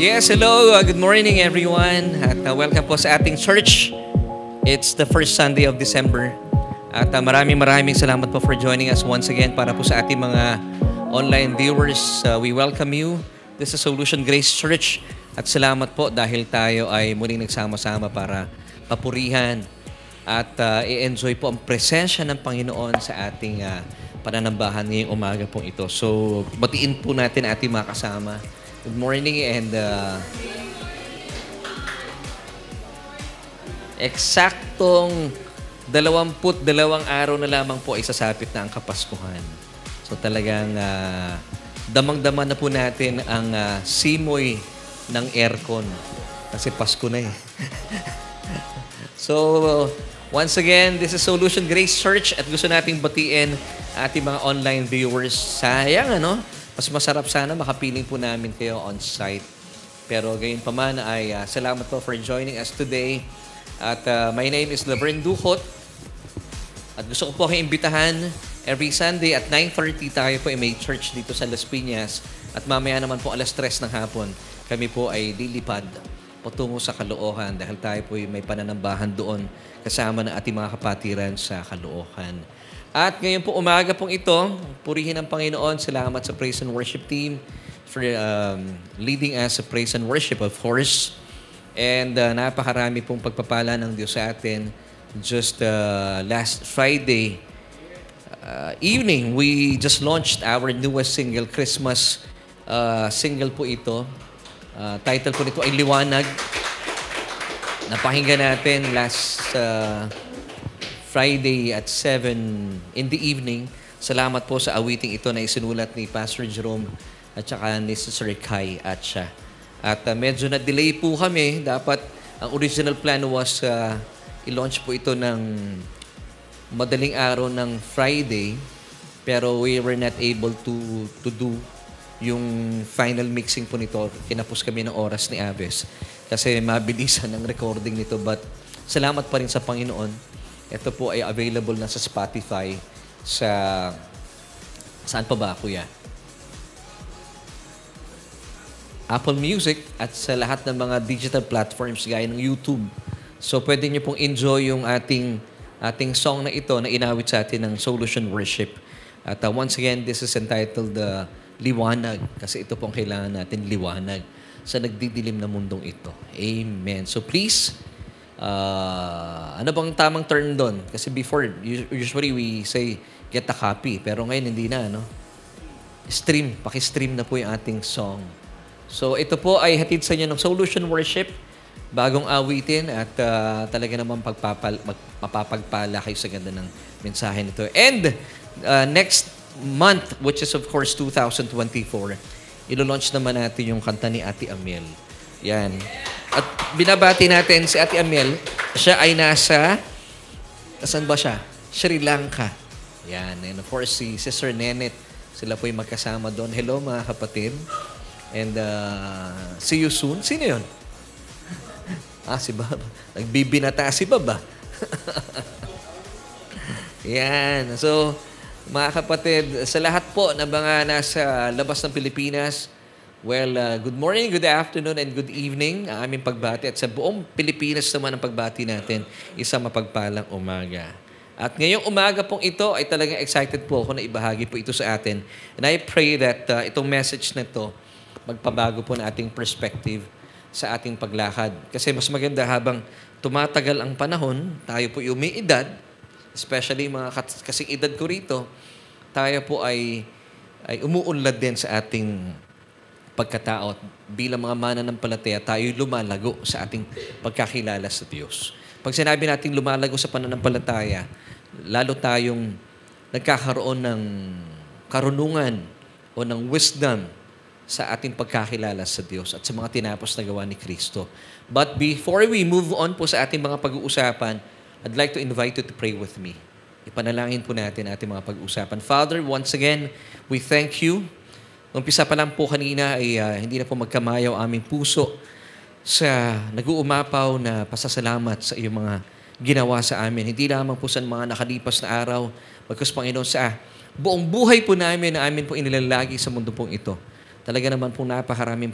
Yes, hello. Good morning everyone. At welcome po sa ating church. It's the first Sunday of December. At maraming salamat po for joining us once again para po sa ating mga online viewers. We welcome you. This is Solution Grace Church. At salamat po dahil tayo ay muling nagsama-sama para papurihan at i-enjoy po ang presensya ng Panginoon sa ating pananambahan ngayong umaga po ito. So, batiin po natin ating mga kasama. Good morning and eksaktong 22 araw na lamang po ay sasapit na ang Kapaskuhan. So talagang damang-dama na po natin ang simoy ng aircon kasi Pasko na eh. So once again, this is Solution Grace Church at gusto nating batiin ating mga online viewers. Sayang mas masarap sana makapiling po namin kayo on-site. Pero gayon pa man ay salamat po for joining us today. At my name is Laverne Duhot. At gusto ko po kayong imbitahan every Sunday at 9:30 tayo po ay may church dito sa Las Piñas. At mamaya naman po alas 3 ng hapon, kami po ay lilipad patungo sa Caloocan dahil tayo po ay may pananambahan doon kasama ng ating mga kapatiran sa Caloocan. At ngayon po umaga pong ito, purihin ang Panginoon. Salamat sa Praise and Worship team for leading us sa Praise and Worship, of course. And napakarami pong pagpapala ng Diyos sa atin. Just last Friday evening, we just launched our newest single, Christmas single po ito. Title po nito ay Liwanag. Napakinggan natin last Friday at 7 in the evening. Salamat po sa awiting ito na isinulat ni Pastor Jerome at saka ni Sister Kai at siya. At medyo na-delay po kami. Dapat ang original plan was i-launch po ito ng madaling araw ng Friday. Pero we were not able to do yung final mixing po nito. Kinapos kami ng oras ni Aves kasi mabilisan ang recording nito. But salamat pa rin sa Panginoon. Ito po ay available na sa Spotify, sa saan pa ba, Kuya? Apple Music at sa lahat ng mga digital platforms gaya ng YouTube. So pwede niyo pong enjoy yung ating song na ito na inawit sa atin ng Solution Worship. At once again, this is entitled Liwanag kasi ito pong kailangan natin liwanag sa nagdidilim na mundong ito. Amen. So please, ano bang tamang term doon? Kasi before, usually we say, get a copy. Pero ngayon, hindi na, Stream. Paki-stream na po yung ating song. So, ito po ay hatid sa inyo ng Solution Worship. Bagong awitin at talaga naman mapapagpala kayo sa ganda ng mensahe nito. And next month, which is of course 2024, ilo-launch naman natin yung kanta ni Ate Amel. Yan. At binabati natin si Ate Amel. Siya ay saan ba siya? Sri Lanka. Yan. And of course, si Sister Nenet. Sila po yung magkasama doon. Hello mga kapatid. And see you soon. Sino yun? Si Baba. Nagbibinata si Baba. Yan. So, mga kapatid, sa lahat po na mga nasa labas ng Pilipinas, well, good morning, good afternoon, and good evening ang aming pagbati. At sa buong Pilipinas naman ang pagbati natin, isang mapagpalang umaga. At ngayong umaga pong ito ay talagang excited po ako na ibahagi po ito sa atin. And I pray that itong message na ito, magpabago po na ating perspective sa ating paglakad. Kasi mas maganda habang tumatagal ang panahon, tayo po yung may edad, especially mga kasing edad ko rito, tayo po ay umuunlad din sa ating pagkatao. Bilang mga mananampalataya, tayo lumalago sa ating pagkakilala sa Diyos. Pag sinabi natin lumalago sa pananampalataya, lalo tayong nagkakaroon ng karunungan o ng wisdom sa ating pagkakilala sa Diyos at sa mga tinapos na gawa ni Kristo. But before we move on po sa ating mga pag-uusapan, I'd like to invite you to pray with me. Ipanalangin po natin ating mga pag-uusapan. Father, once again, we thank you. Umpisa pa lang po kanina ay hindi na po magkamayaw aming puso sa nag-uumapaw na pasasalamat sa iyong mga ginawa sa amin. Hindi lamang po sa mga nakalipas na araw, bagkus Panginoon sa buong buhay po namin na amin po inilalagi sa mundo pong ito. Talaga naman po napakaraming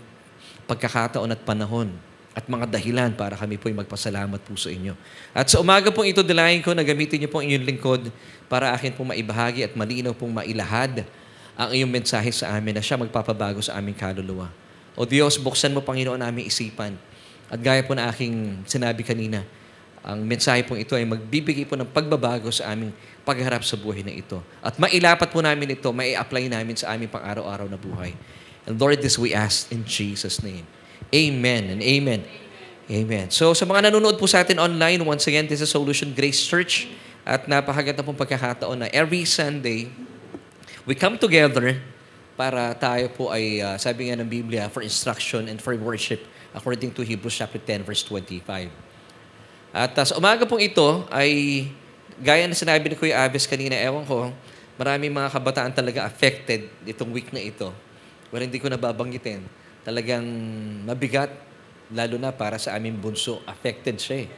pagkakataon at panahon at mga dahilan para kami po'y magpasalamat po sa inyo. At sa umaga pong ito, dalayan ko na gamitin niyo po ang inyong lingkod para akin pong maibahagi at malinaw pong mailahad ang iyong mensahe sa amin na siya magpapabago sa aming kaluluwa. O Diyos, buksan mo, Panginoon, aming isipan. At gaya po na aking sinabi kanina, ang mensahe pong ito ay magbibigay po ng pagbabago sa aming pagharap sa buhay na ito. At mailapat po namin ito, mai-apply namin sa aming pang-araw-araw na buhay. And Lord, this we ask in Jesus' name. Amen and amen. Amen. So sa mga nanonood po sa atin online, once again, this is Solution Grace Church. At napakaganda pong pagkakataon na every Sunday, we come together para tayo po ay, sabi nga ng Biblia, for instruction and for worship according to Hebrews chapter 10, verse 25. At sa umaga pong ito ay, gaya na sinabi ni Kuya Aves kanina, ewan ko, maraming mga kabataan talaga affected itong week na ito. Well, hindi ko nababanggitin. Talagang mabigat, lalo na para sa aming bunso. Affected siya eh.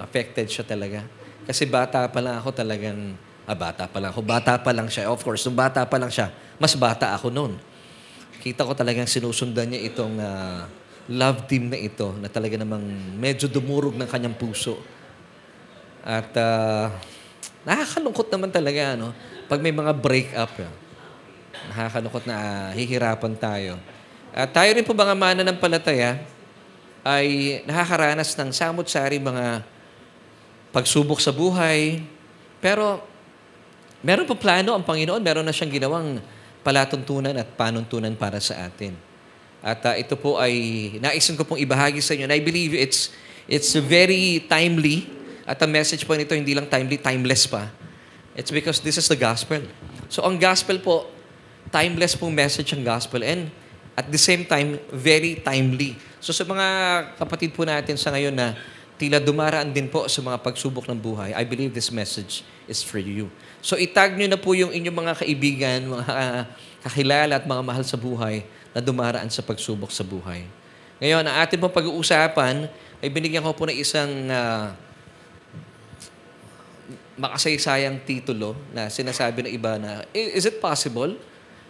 Affected siya talaga. Kasi bata pa lang ako talagang, bata pa lang siya. Of course, nung bata pa lang siya, mas bata ako noon. Kita ko talagang sinusundan niya itong love team na ito na talaga namang medyo dumurog ng kanyang puso. At nakakalungkot naman talaga, no? Pag may mga break-up, nakakalungkot na hihirapan tayo. At tayo rin po mga mananampalataya ay nakakaranas ng samot-sari mga pagsubok sa buhay. Pero meron po plano ang Panginoon. Meron na siyang ginawang palatuntunan at panuntunan para sa atin. At ito po ay naisin ko pong ibahagi sa inyo. And I believe it's very timely. At ang message po nito hindi lang timely, timeless pa. It's because this is the gospel. So ang gospel po, timeless pong message ang gospel. And at the same time, very timely. So sa mga kapatid po natin sa ngayon na tila dumaraan din po sa mga pagsubok ng buhay, I believe this message is for you. So itag nyo na po yung inyong mga kaibigan, mga kakilala at mga mahal sa buhay na dumaraan sa pagsubok sa buhay. Ngayon, ang ating pong pag-uusapan ay binigyan ko po ng isang makasaysayang titulo na sinasabi ng iba na, is it possible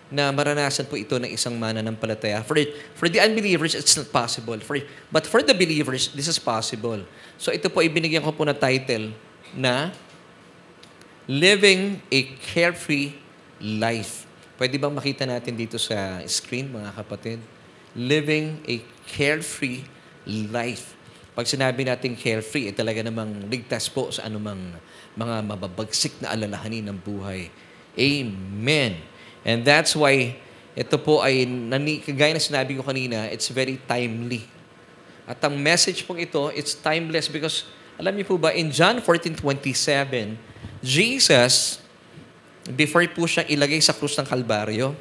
na maranasan po ito ng isang mananampalataya? For the unbelievers, it's not possible. But for the believers, this is possible. So ito po, ibinigyan ko po na title na Living a Carefree Life. Pwede bang makita natin dito sa screen, mga kapatid? Living a Carefree Life. Pag sinabi natin carefree, talaga namang ligtas po sa anumang mga mababagsik na alalahanin ng buhay. Amen. And that's why ito po ay, kagaya na sinabi ko kanina, it's very timely. At ang message pong ito, it's timeless because, alam niyo po ba, in John 14:27, Jesus, before po siyang ilagay sa krus ng Kalbaryo,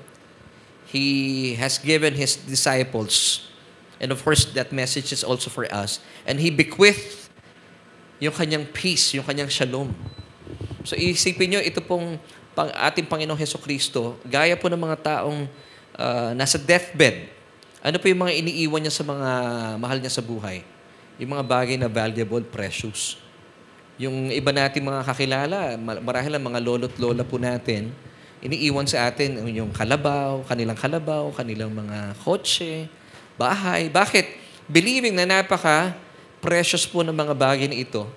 He has given His disciples, and of course, that message is also for us, and He bequeathed yung kanyang peace, yung kanyang shalom. So isipin nyo, ito pong ating Panginoong Hesukristo, gaya po ng mga taong nasa deathbed. Ano po yung mga iniiwan niya sa mga mahal niya sa buhay? Yung mga bagay na valuable, precious. Yung iba natin mga kakilala, marahil ang mga lolo't lola po natin, iniiwan sa atin yung kanilang mga kotse, bahay. Bakit? Believing na napaka-precious po ng mga bagay na ito,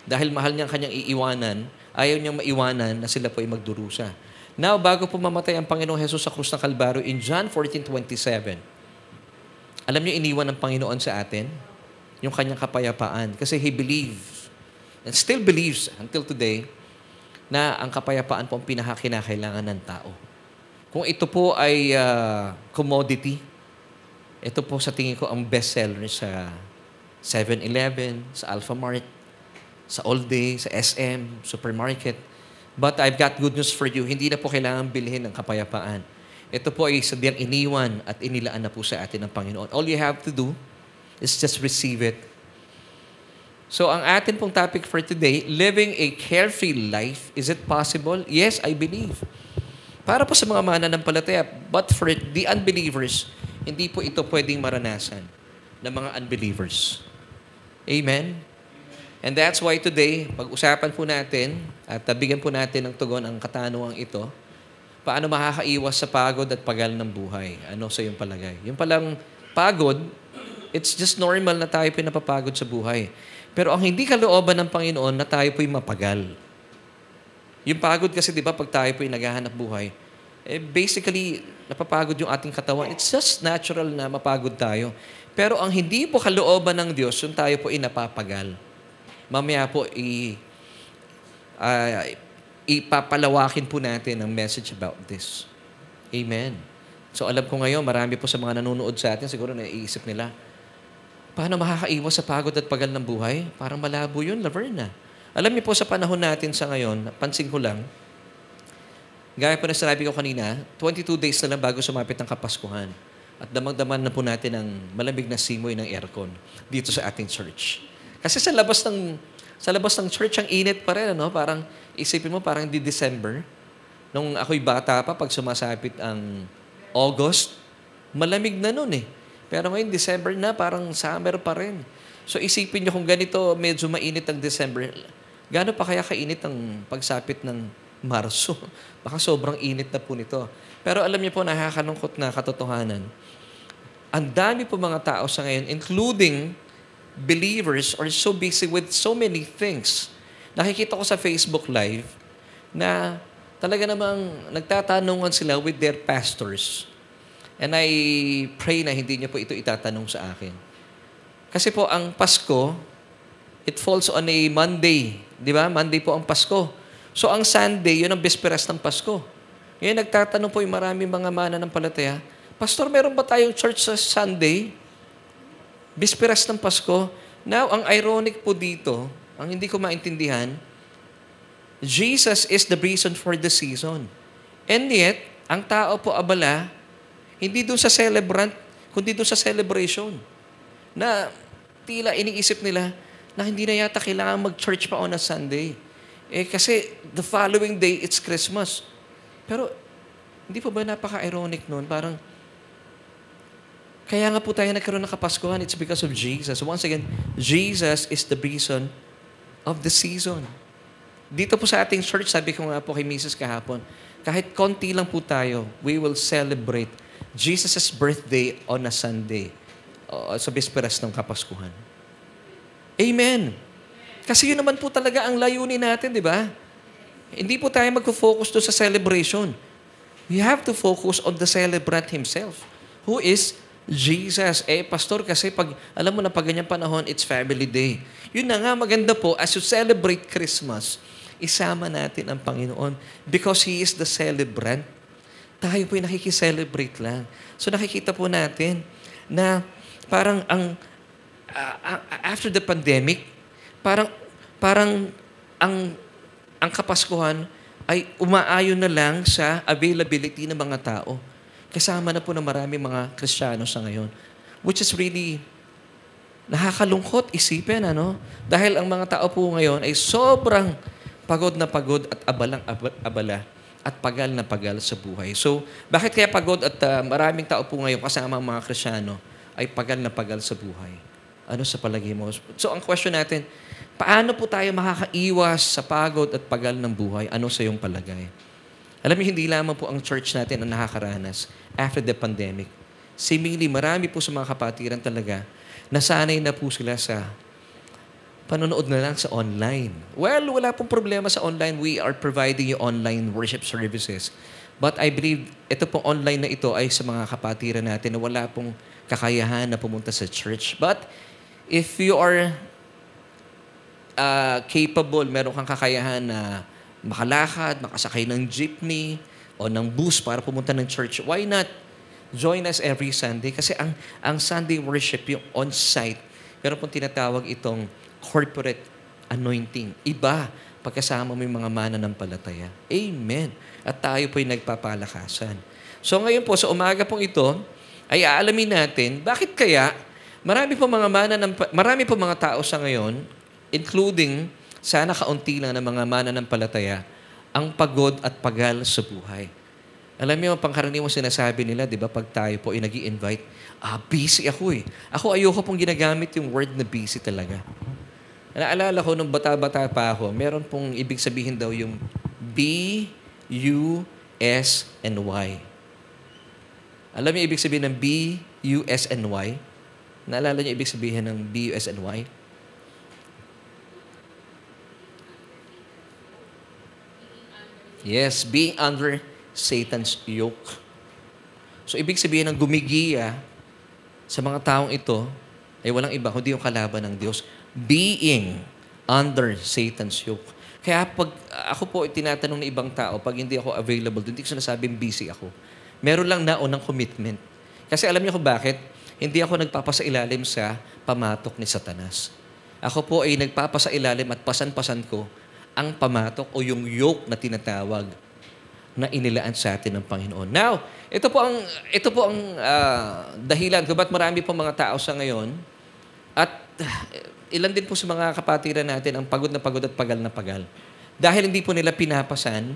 dahil mahal niyang kanyang iiwanan, ayaw niyang maiwanan na sila po ay magdurusa. Now, bago po mamatay ang Panginoong Jesus sa krus ng Kalbaryo, in John 14:27, alam niyo iniwan ng Panginoon sa atin yung kanyang kapayapaan. Kasi He believes, and still believes until today, na ang kapayapaan po ang pinakakinakailangan ng tao. Kung ito po ay commodity, ito po sa tingin ko ang bestseller sa 7-Eleven, sa Alphamart, sa All Day, sa SM, supermarket. But I've got good news for you. Hindi na po kailangan bilhin ng kapayapaan. Ito po ay sadyang iniwan at inilaan na po sa atin ng Panginoon. All you have to do is just receive it. So ang atin pong topic for today, living a carefree life, is it possible? Yes, I believe. Para po sa mga mananampalataya, but for the unbelievers, hindi po ito pwedeng maranasan ng mga unbelievers. Amen? And that's why today, pag-usapan po natin at bigyan po natin ng tugon ang katanungang ito, paano makakaiwas sa pagod at pagal ng buhay? Ano sa iyong palagay? Yung palang pagod, it's just normal na tayo po'y napapagod sa buhay. Pero ang hindi kalooban ng Panginoon na tayo po'y mapagal. Yung pagod kasi, di ba, pag tayo po'y naghahanap buhay, basically, napapagod yung ating katawan. It's just natural na mapagod tayo. Pero ang hindi po kalooban ng Diyos, yung tayo po'y napapagal. Mamaya po, ipapalawakin po natin ang message about this. Amen. So alam ko ngayon, marami po sa mga nanonood sa atin, siguro naiisip nila, paano makakaiwas sa pagod at pagal ng buhay? Parang malabo yun, Laverne. Alam niyo po sa panahon natin sa ngayon, pansin ko lang, gaya po na sinabi ko kanina, 22 days na lang bago sumapit ang Kapaskuhan. At damang-daman na po natin ang malamig na simoy ng aircon dito sa ating church. Kasi sa labas ng church, ang init pa rin, ano? Parang, isipin mo, parang di December. Nung ako'y bata pa, pag sumasapit ang August, malamig na nun eh. Pero ngayon, December na, parang summer pa rin. So isipin nyo kung ganito, medyo mainit ang December, gaano pa kaya kainit ang pagsapit ng Marso? Baka sobrang init na po nito. Pero alam niyo po, nakakalungkot na katotohanan. Ang dami po mga tao sa ngayon, including believers, are so busy with so many things. Nakikita ko sa Facebook Live na talaga namang nagtatanungan sila with their pastors. And I pray na hindi niyo po ito itatanong sa akin. Kasi po, ang Pasko, it falls on a Monday. Di ba? Monday po ang Pasko. So, ang Sunday, yun ang bisperas ng Pasko. Ngayon, nagtatanong po yung maraming mga mananampalataya, Pastor, meron ba tayong church sa Sunday? Bisperas ng Pasko. Now, ang ironic po dito, ang hindi ko maintindihan, Jesus is the reason for the season. And yet, ang tao po abala, hindi doon sa celebrant, kundi doon sa celebration. Na tila iniisip nila na hindi na yata kailangan mag-church pa on a Sunday. Kasi the following day, it's Christmas. Pero, hindi po ba napaka-ironic nun? Parang, kaya nga po tayo nagkaroon ng Kapaskuhan, it's because of Jesus. Once again, Jesus is the reason of the season. Dito po sa ating church, sabi ko nga po kay Mrs. kahapon, kahit konti lang po tayo, we will celebrate Jesus' birthday on a Sunday. Sa bisperas ng Kapaskuhan. Amen. Kasi yun naman po talaga ang layunin natin, di ba? Hindi po tayo mag-focus doon sa celebration. We have to focus on the celebrant himself, who is Jesus. Pastor, kasi alam mo na pag ganyang panahon, it's family day. Yun na nga, maganda po, as you celebrate Christmas, isama natin ang Panginoon because He is the celebrant. Tayo po'y nakikiselebrate lang. So nakikita po natin na parang after the pandemic, parang ang Kapaskuhan ay umaayon na lang sa availability ng mga tao. Kasama na po ng maraming mga Kristiyano sa ngayon. Which is really nakakalungkot isipin, ano? Dahil ang mga tao po ngayon ay sobrang pagod at abala at pagal na pagal sa buhay. So, bakit kaya pagod at maraming tao po ngayon kasama ang mga Kristiyano ay pagal na pagal sa buhay? Ano sa palagay mo? So, ang question natin, paano po tayo makakaiwas sa pagod at pagal ng buhay? Ano sa iyong palagay? Alam niyo, hindi lamang po ang church natin ang nakakaranas after the pandemic. Seemingly, marami po sa mga kapatiran talaga nasanay na po sila sa panonood na lang sa online. Well, wala pong problema sa online. We are providing you online worship services. But I believe, ito pong online na ito ay sa mga kapatiran natin na wala pong kakayahan na pumunta sa church. But if you are capable, meron kang kakayahan na makalakad, makasakay ng jeepney o ng bus para pumunta ng church, why not join us every Sunday? Kasi ang Sunday worship, yung on-site, meron pong tinatawag itong corporate anointing. Iba pagkasama mo yung mga mananampalataya. Amen. At tayo po'y nagpapalakasan. So ngayon po, sa umaga pong ito, ay aalamin natin, bakit kaya marami po mga tao sa ngayon, including sana kaunti lang ng mga mananampalataya, ang pagod at pagal sa buhay. Alam niyo, pangkaraniwang sinasabi nila, di ba, pag tayo po ay nag-i-invite, busy ako eh. Ako ayoko pong ginagamit yung word na busy talaga. Naalala ko, nung bata-bata pa ako, meron pong ibig sabihin daw yung B, U, S, and Y. Alam niyo ibig sabihin ng B, B-U-S-N-Y. Naalala niyo ibig sabihin ng B-U-S-N-Y? Yes, being under Satan's yoke. So, ibig sabihin ng gumigiya sa mga taong ito ay walang iba kundi yung kalaban ng Diyos. Being under Satan's yoke. Kaya pag ako po tinatanong ng ibang tao, pag hindi ako available, hindi ko sinasabing busy ako. Meron lang naunang commitment. Kasi alam niyo kung bakit? Hindi ako nagpapasailalim sa pamatok ni Satanas. Ako po ay nagpapasailalim at pasan-pasan ko ang pamatok o yung yoke na tinatawag na inilaan sa atin ng Panginoon. Now, ito po ang dahilan kung ba't marami pong mga tao sa ngayon at ilan din po sa mga kapatiran natin ang pagod na pagod at pagal na pagal. Dahil hindi po nila pinapasan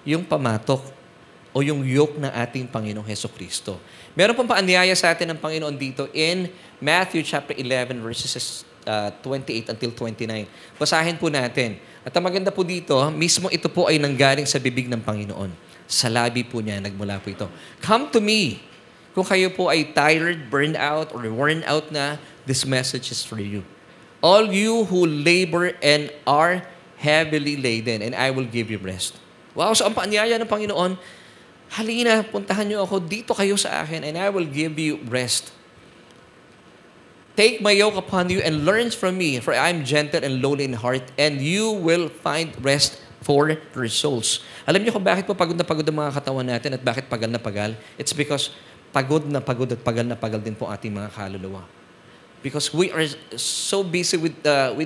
yung pamatok o yung yoke ng ating Panginoong Hesukristo. Meron pong paanyaya sa atin ng Panginoon dito in Matthew chapter 11 verses 28 until 29. Basahin po natin. At ang maganda po dito, mismo ito po ay nanggaling sa bibig ng Panginoon. Sa labi po niya, nagmula po ito. Come to me. Kung kayo po ay tired, burned out, or worn out na, this message is for you. All you who labor and are heavily laden, and I will give you rest. Wow, so ang paanyaya ng Panginoon, halina, puntahan niyo ako, dito kayo sa akin, and I will give you rest. Take my yoke upon you and learn from me, for I am gentle and lowly in heart, and you will find rest for your souls. Alam niyo kung bakit po pagod na pagod ang mga katawan natin at bakit pagal na pagal? It's because pagod na pagod at pagal na pagal din po ating mga kaluluwa. Because we are so busy with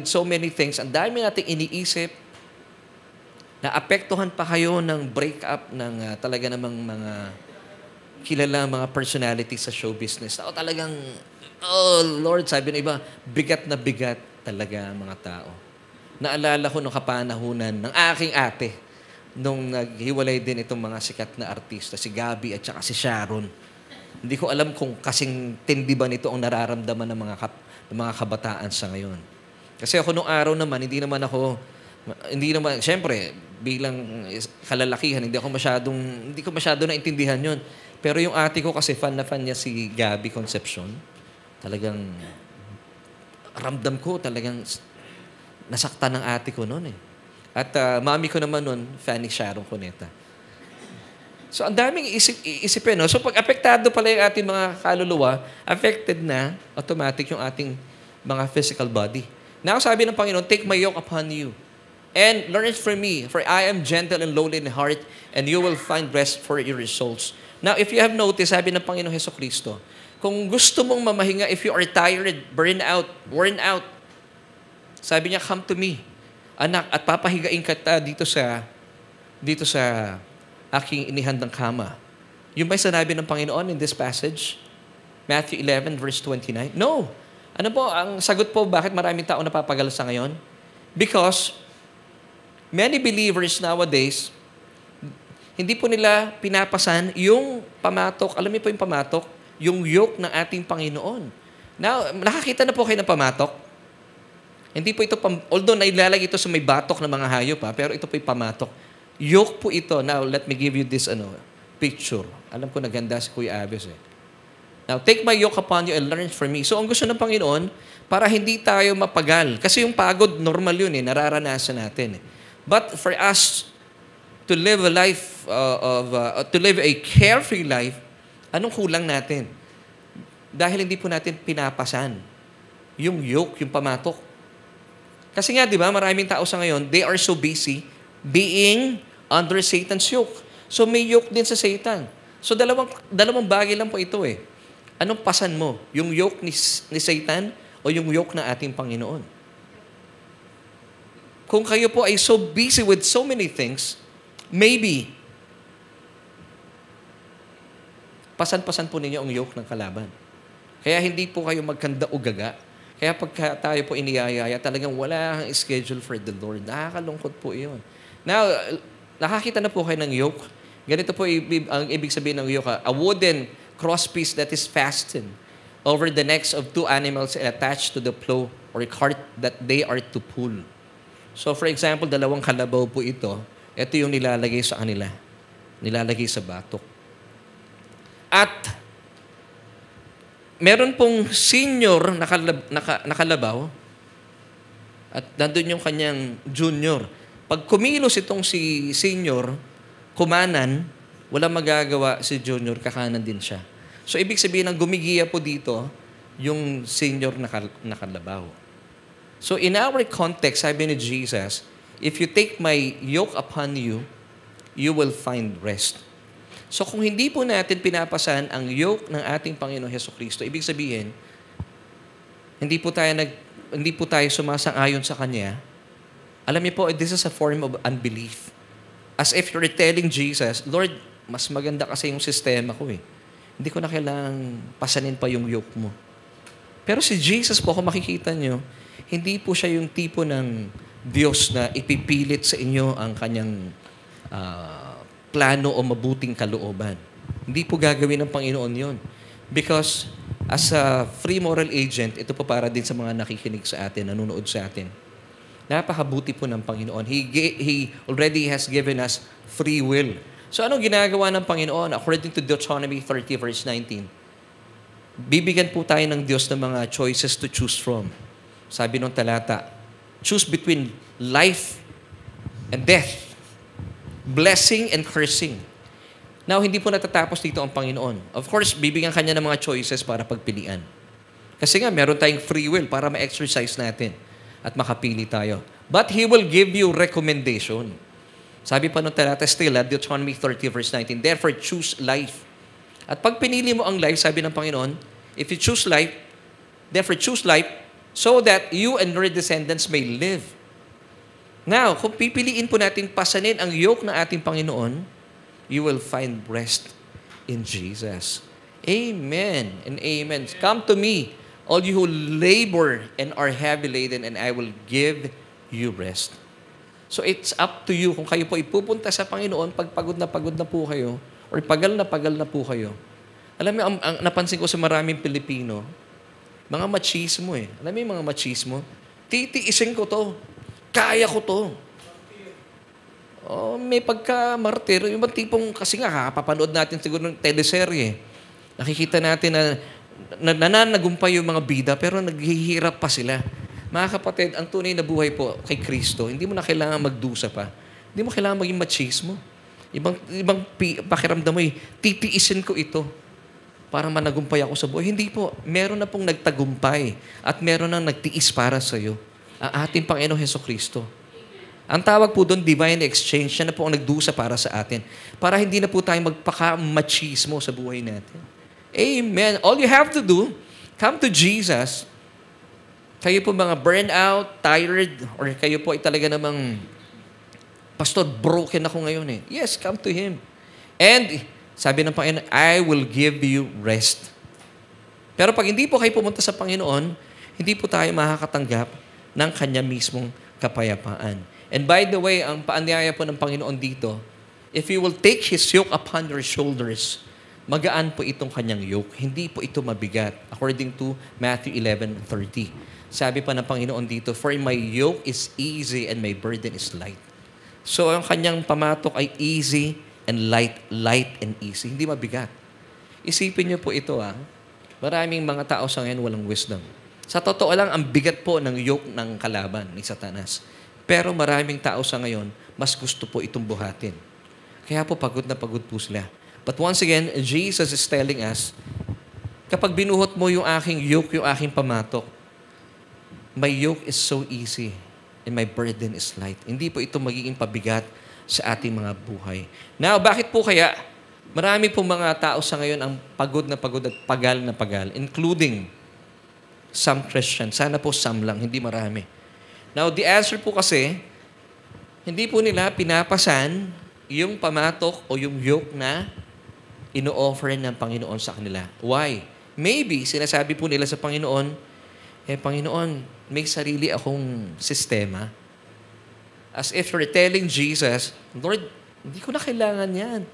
so many things. Ang dami nating iniisip na apektuhan pa kayo ng breakup ng talaga namang mga kilala mga personalities sa show business. O talagang, oh Lord, sabi ng iba, bigat na bigat talaga mga tao. Naalala ko nung kapanahunan ng aking ate nung naghiwalay din itong mga sikat na artista, si Gabi at saka si Sharon. Hindi ko alam kung kasing tindi ba nito ang nararamdaman ng mga kabataan sa ngayon. Kasi ako nung araw naman, hindi naman, siyempre, bilang kalalakihan, hindi ko masyado naintindihan yun. Pero yung ate ko kasi fan niya si Gabi Concepcion. Talagang, ramdam ko, talagang nasaktan ng ate ko noon eh. At mami ko naman noon, fan ni Sharon Cuneta. So, ang daming isipin, no? So, pag apektado pala yung ating mga kaluluwa, affected na, automatic yung ating mga physical body. Now, sabi ng Panginoon, take my yoke upon you and learn it from me, for I am gentle and lowly in heart, and you will find rest for your souls. Now, if you have noticed, sabi ng Panginoong Hesukristo, kung gusto mong mamahinga, if you are tired, burned out, worn out, sabi niya, come to me, anak, at papahigain ka dito sa aking inihandang kama. Yung ba'y sinabi ng Panginoon in this passage? Matthew 11, verse 29? No. Ano po, ang sagot po, bakit maraming tao napapagal sa ngayon? Because many believers nowadays, hindi po nila pinapasan yung pamatok. Alam niyo po yung pamatok? Yung yoke ng ating Panginoon. Now, nakakita na po kayo ng pamatok? Hindi po ito, although nailalagay ito sa may batok ng mga hayop, pero ito po yung pamatok. Yoke po ito. Now, let me give you this picture. Alam ko naganda si Kuya Aves eh. Now, take my yoke upon you and learn from me. So, ang gusto ng Panginoon, para hindi tayo mapagal. Kasi yung pagod, normal yun eh. Nararanasan natin eh. But for us to live a life to live a carefree life, anong kulang natin? Dahil hindi po natin pinapasan yung yoke, yung pamatok. Kasi nga, di ba, maraming tao sa ngayon, they are so busy being under Satan's yoke. So may yoke din sa Satan. So dalawang bagay lang po ito eh. Anong pasan mo? Yung yoke ni Satan o yung yoke ng ating Panginoon? Kung kayo po ay so busy with so many things, maybe pasan-pasan po ninyo ang yoke ng kalaban. Kaya hindi po kayo magkanda o gaga. Kaya pagka tayo po iniyayaya, talagang wala kang schedule for the Lord. Nakakalungkot po iyon. Now, nakakita na po kayo ng yoke. Ganito po ang ibig sabihin ng yoke. A wooden crosspiece that is fastened over the necks of two animals and attached to the plow or cart that they are to pull. So for example, dalawang kalabaw po ito. Ito yung nilalagay sa kanila. Nilalagay sa batok. At meron pong senior na nakalabaw at nandun yung kanyang junior. Pag kumilos itong si senior, kumanan, walang magagawa si junior, kakanan din siya. So, ibig sabihin, ang gumigiya po dito, yung senior nakalabaw. So, in our context, sabi ni Jesus, if you take my yoke upon you, you will find rest. So, kung hindi po natin pinapasan ang yoke ng ating Panginoon Hesukristo, ibig sabihin, hindi po tayo sumasang-ayon sa Kanya. Alam niyo po, this is a form of unbelief. As if you're telling Jesus, Lord, mas maganda kasi yung sistema ko eh. Hindi ko na kailangang pasanin pa yung yoke mo. Pero si Jesus po, kung makikita nyo, hindi po siya yung tipo ng Diyos na ipipilit sa inyo ang kanyang plano o mabuting kalooban. Hindi po gagawin ng Panginoon yon. Because as a free moral agent, ito po para din sa mga nakikinig sa atin, nanonood sa atin. Napakabuti po ng Panginoon. He already has given us free will. So anong ginagawa ng Panginoon? According to Deuteronomy 30 verse 19, bibigyan po tayo ng Diyos ng mga choices to choose from. Sabi ng talata, choose between life and death, blessing and cursing. Now, hindi po natatapos dito ang Panginoon. Of course, bibigyan kanya ng mga choices para pagpilian. Kasi nga, meron tayong free will para ma-exercise natin at makapili tayo. But He will give you recommendation. Sabi pa nung talata still, Deuteronomy 30 verse 19, therefore choose life. At pag pinili mo ang life, sabi ng Panginoon, if you choose life, therefore choose life so that you and your descendants may live. Now, kung pipiliin po natin pasanin ang yoke ng ating Panginoon, you will find rest in Jesus. Amen and amen. Come to me, all you who labor and are heavy laden, and I will give you rest. So it's up to you. Kung kayo po ipupunta sa Panginoon, pag pagod na po kayo, or pagal na po kayo. Alam mo, ang napansin ko sa maraming Pilipino, mga machismo eh. Alam mo yung mga machismo? Titiisin ko to. Kaya ko to. Oh, may pagka-martir. Yung tipong, kasi nga, papanood natin siguro ng teleserye. Nakikita natin na nananagumpay yung mga bida, pero naghihirap pa sila. Mga kapatid, ang tunay na buhay po kay Kristo, hindi mo na kailangan magdusa pa. Hindi mo kailangan maging machismo. Ibang pakiramdam mo titiisin ko ito para managumpay ako sa buhay. Hindi po. Meron na pong nagtagumpay at meron na nagtiis para sa iyo. Ang ating Panginoong Hesukristo. Ang tawag po doon, divine exchange. Siya na po ang nagdusa para sa atin. Para hindi na po tayo magpaka-machismo sa buhay natin. Amen. All you have to do, come to Jesus. Kayo po mga burnout, tired, or kayo po ay talaga namang, Pastor, broken ako ngayon eh. Yes, come to Him. And, sabi ng Panginoon, I will give you rest. Pero pag hindi po kayo pumunta sa Panginoon, hindi po tayo makakatanggap ng Kanya mismong kapayapaan. And by the way, ang paanyaya po ng Panginoon dito, if you will take His yoke upon your shoulders, magaan po itong Kanyang yoke. Hindi po ito mabigat. According to Matthew 11:30. Sabi pa ng Panginoon dito, for my yoke is easy and my burden is light. So, ang Kanyang pamatok ay easy and light and easy. Hindi mabigat. Isipin niyo po ito Maraming mga tao sa ngayon walang wisdom. Sa totoo lang, ang bigat po ng yoke ng kalaban ni Satanas. Pero maraming tao sa ngayon, mas gusto po itong buhatin. Kaya po pagod na pagod po sila. But once again, Jesus is telling us, kapag binuhot mo yung aking yoke, yung aking pamatok, my yoke is so easy and my burden is light. Hindi po ito magiging pabigat sa ating mga buhay. Now, bakit po kaya marami pong mga tao sa ngayon ang pagod at pagal na pagal, including some Christians. Sana po some lang, hindi marami. Now, the answer po kasi, hindi po nila pinapasan yung pamatok o yung yoke na ino-offer ng Panginoon sa kanila. Why? Maybe, sinasabi po nila sa Panginoon, Panginoon, may sarili akong sistema. As if you're telling Jesus, Lord, hindi ko na kailangan yan.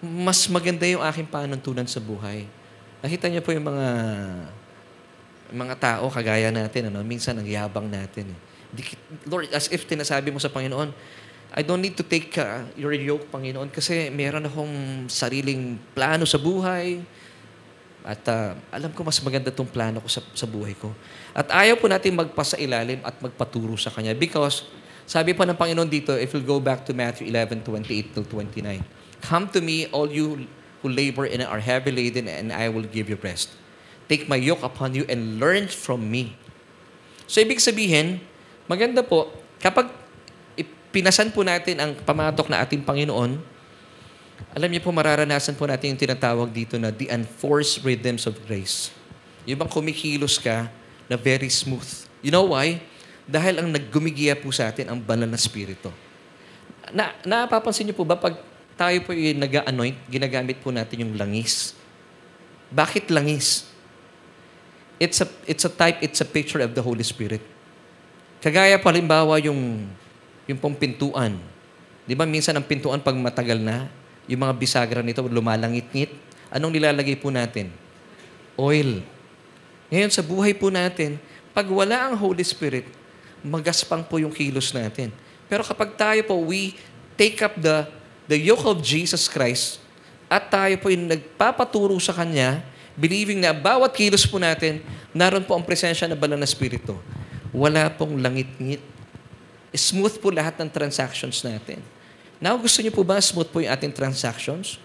Mas maganda yung aking panuntunan sa buhay. Nakita niyo po yung mga tao kagaya natin, minsan ang yabang natin. Lord, as if tinasabi mo sa Panginoon, I don't need to take your yoke, Panginoon, kasi meron akong sariling plano sa buhay. At alam ko mas maganda itong plano ko sa buhay ko. At ayaw po natin magpasailalim at magpaturo sa Kanya because sabi pa ng Panginoon dito, if you'll go back to Matthew 11:28 till 29, "Come to me, all you who labor and are heavy laden, and I will give you rest. Take my yoke upon you and learn from me." So ibig sabihin, maganda po, kapag pinasan po natin ang pamatok na ating Panginoon, alam niyo po, mararanasan po natin yung tinatawag dito na the enforced rhythms of grace. Yung bang kumikilos ka na very smooth. You know why? Dahil ang naggumigiya po sa atin ang banal na Espiritu. Napapansin niyo po ba pag tayo po yung nag-anoint, ginagamit po natin yung langis. Bakit langis? It's a type, it's a picture of the Holy Spirit. Kagaya palimbawa yung pong pintuan. Di ba minsan ang pintuan pag matagal na, yung mga bisagra nito lumalangit-ngit. Anong nilalagay po natin? Oil. Ngayon sa buhay po natin, pag wala ang Holy Spirit, magaspang po yung kilos natin. Pero kapag tayo po, we take up the yoke of Jesus Christ at tayo po yung nagpapaturo sa Kanya, believing na bawat kilos po natin, naroon po ang presensya ng banal na Espiritu. Wala pong langit-ngit. Smooth po lahat ng transactions natin. Now, gusto niyo po ba smooth po yung ating transactions?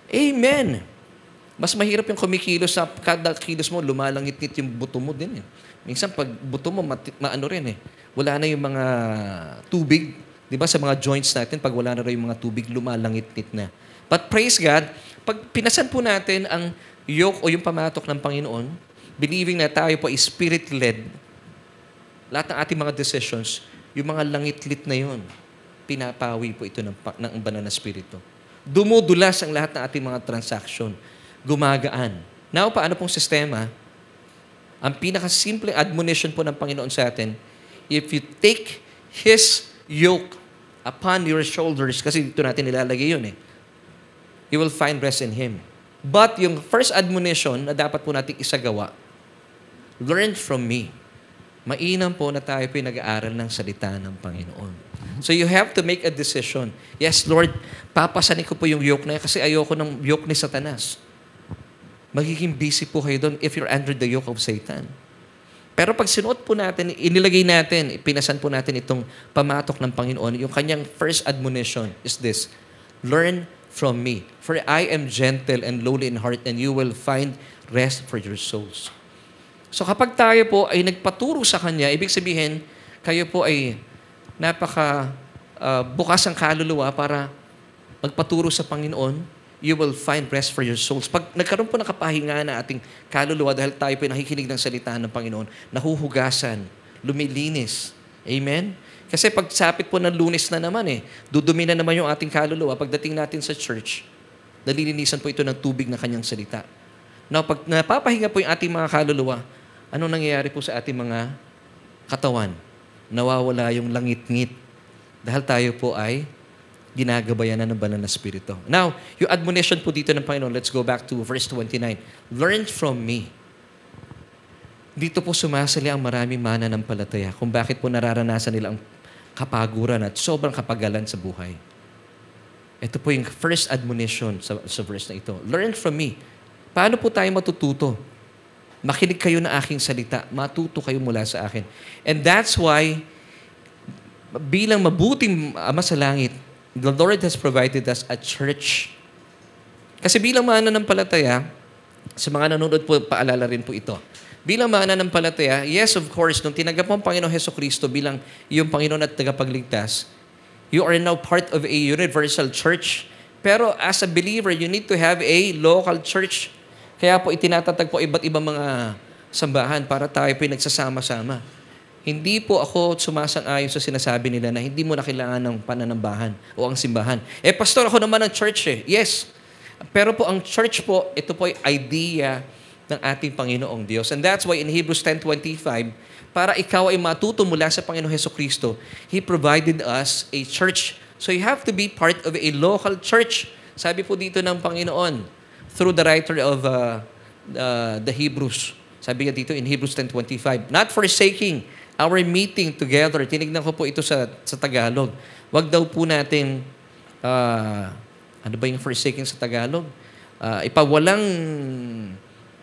Amen! Mas mahirap yung kumikilos sa kada kilos mo, lumalangit-ngit yung buto mo din. Minsan, pag buto mo, maano rin eh. Wala na yung mga tubig. Di ba sa mga joints natin, pag wala na rin yung mga tubig, lumalangit-ngit na. But praise God, pag pinasan po natin ang yoke o yung pamatok ng Panginoon, believing na tayo po is Spirit-led, lahat ng ating mga decisions, yung mga langit-lit na yun, pinapawi po ito ng banal na Espiritu. Dumudulas ang lahat ng ating mga transaction. Gumagaan. Now, paano pong sistema? Ang pinakasimpleng admonition po ng Panginoon sa atin, if you take His yoke upon your shoulders, kasi dito natin nilalagay yun you will find rest in Him. But yung first admonition na dapat po natin isagawa, learn from me. Mainam po na tayo po nag-aaral ng salita ng Panginoon. So you have to make a decision. Yes, Lord, papasanin ko po yung yoke na yan kasi ayoko ng yoke ni Satanas. Magiging busy po kayo doon if you're under the yoke of Satan. Pero pag sinuot po natin, inilagay natin, pinasan po natin itong pamatok ng Panginoon, yung kanyang first admonition is this, learn from me, for I am gentle and lowly in heart, and you will find rest for your souls. So kapag tayo po ay nagpaturo sa Kanya, ibig sabihin, kayo po ay bukas ang kaluluwa para magpaturo sa Panginoon, you will find rest for your souls. Pag nagkaroon po ng kapahinga na ating kaluluwa dahil tayo po ay nakikinig ng salita ng Panginoon, nahuhugasan, lumilinis. Amen? Kasi pag sapit po ng Lunes na naman dudumi na naman yung ating kaluluwa. Pagdating natin sa church, nalilinisan po ito ng tubig na kanyang salita. Now, pag napapahinga po yung ating mga kaluluwa, anong nangyayari po sa ating mga katawan? Nawawala yung langit-ngit. Dahil tayo po ay ginagabayan na ng banal na Espiritu. Now, yung admonition po dito ng Panginoon, let's go back to verse 29. Learn from me. Dito po sumasali ang maraming mananampalataya kung bakit po nararanasan nila ang kapaguran at sobrang kapagalan sa buhay. Ito po yung first admonition sa verse na ito. Learn from me. Paano po tayo matututo? Makinig kayo na aking salita. Matuto kayo mula sa akin. And that's why, bilang mabuting Ama sa langit, the Lord has provided us a church. Kasi bilang mananampalataya, sa mga nanonood po, paalala rin po ito. Bilang mananampalataya, yes, of course, nung tinanggap mo ang Panginoon Hesukristo bilang iyong Panginoon at tagapagligtas, you are now part of a universal church. Pero as a believer, you need to have a local church. Kaya po itinatatag po iba't ibang mga sambahan para tayo po nagsasama-sama. Hindi po ako sumasang-ayon sa sinasabi nila na hindi mo na kailangan ng pananambahan o ang simbahan. Pastor, ako naman ang church Yes. Pero po ang church po, ito po ay idea ng ating Panginoong Diyos. And that's why in Hebrews 10:25, para ikaw ay matuto mula sa Panginoong Hesukristo, He provided us a church. So you have to be part of a local church. Sabi po dito ng Panginoon, through the writer of the Hebrews. Sabi niya dito in Hebrews 10:25, not forsaking our meeting together. Tinignan ko po ito sa Tagalog. Wag daw po natin, ano ba yung forsaking sa Tagalog? Ipawalang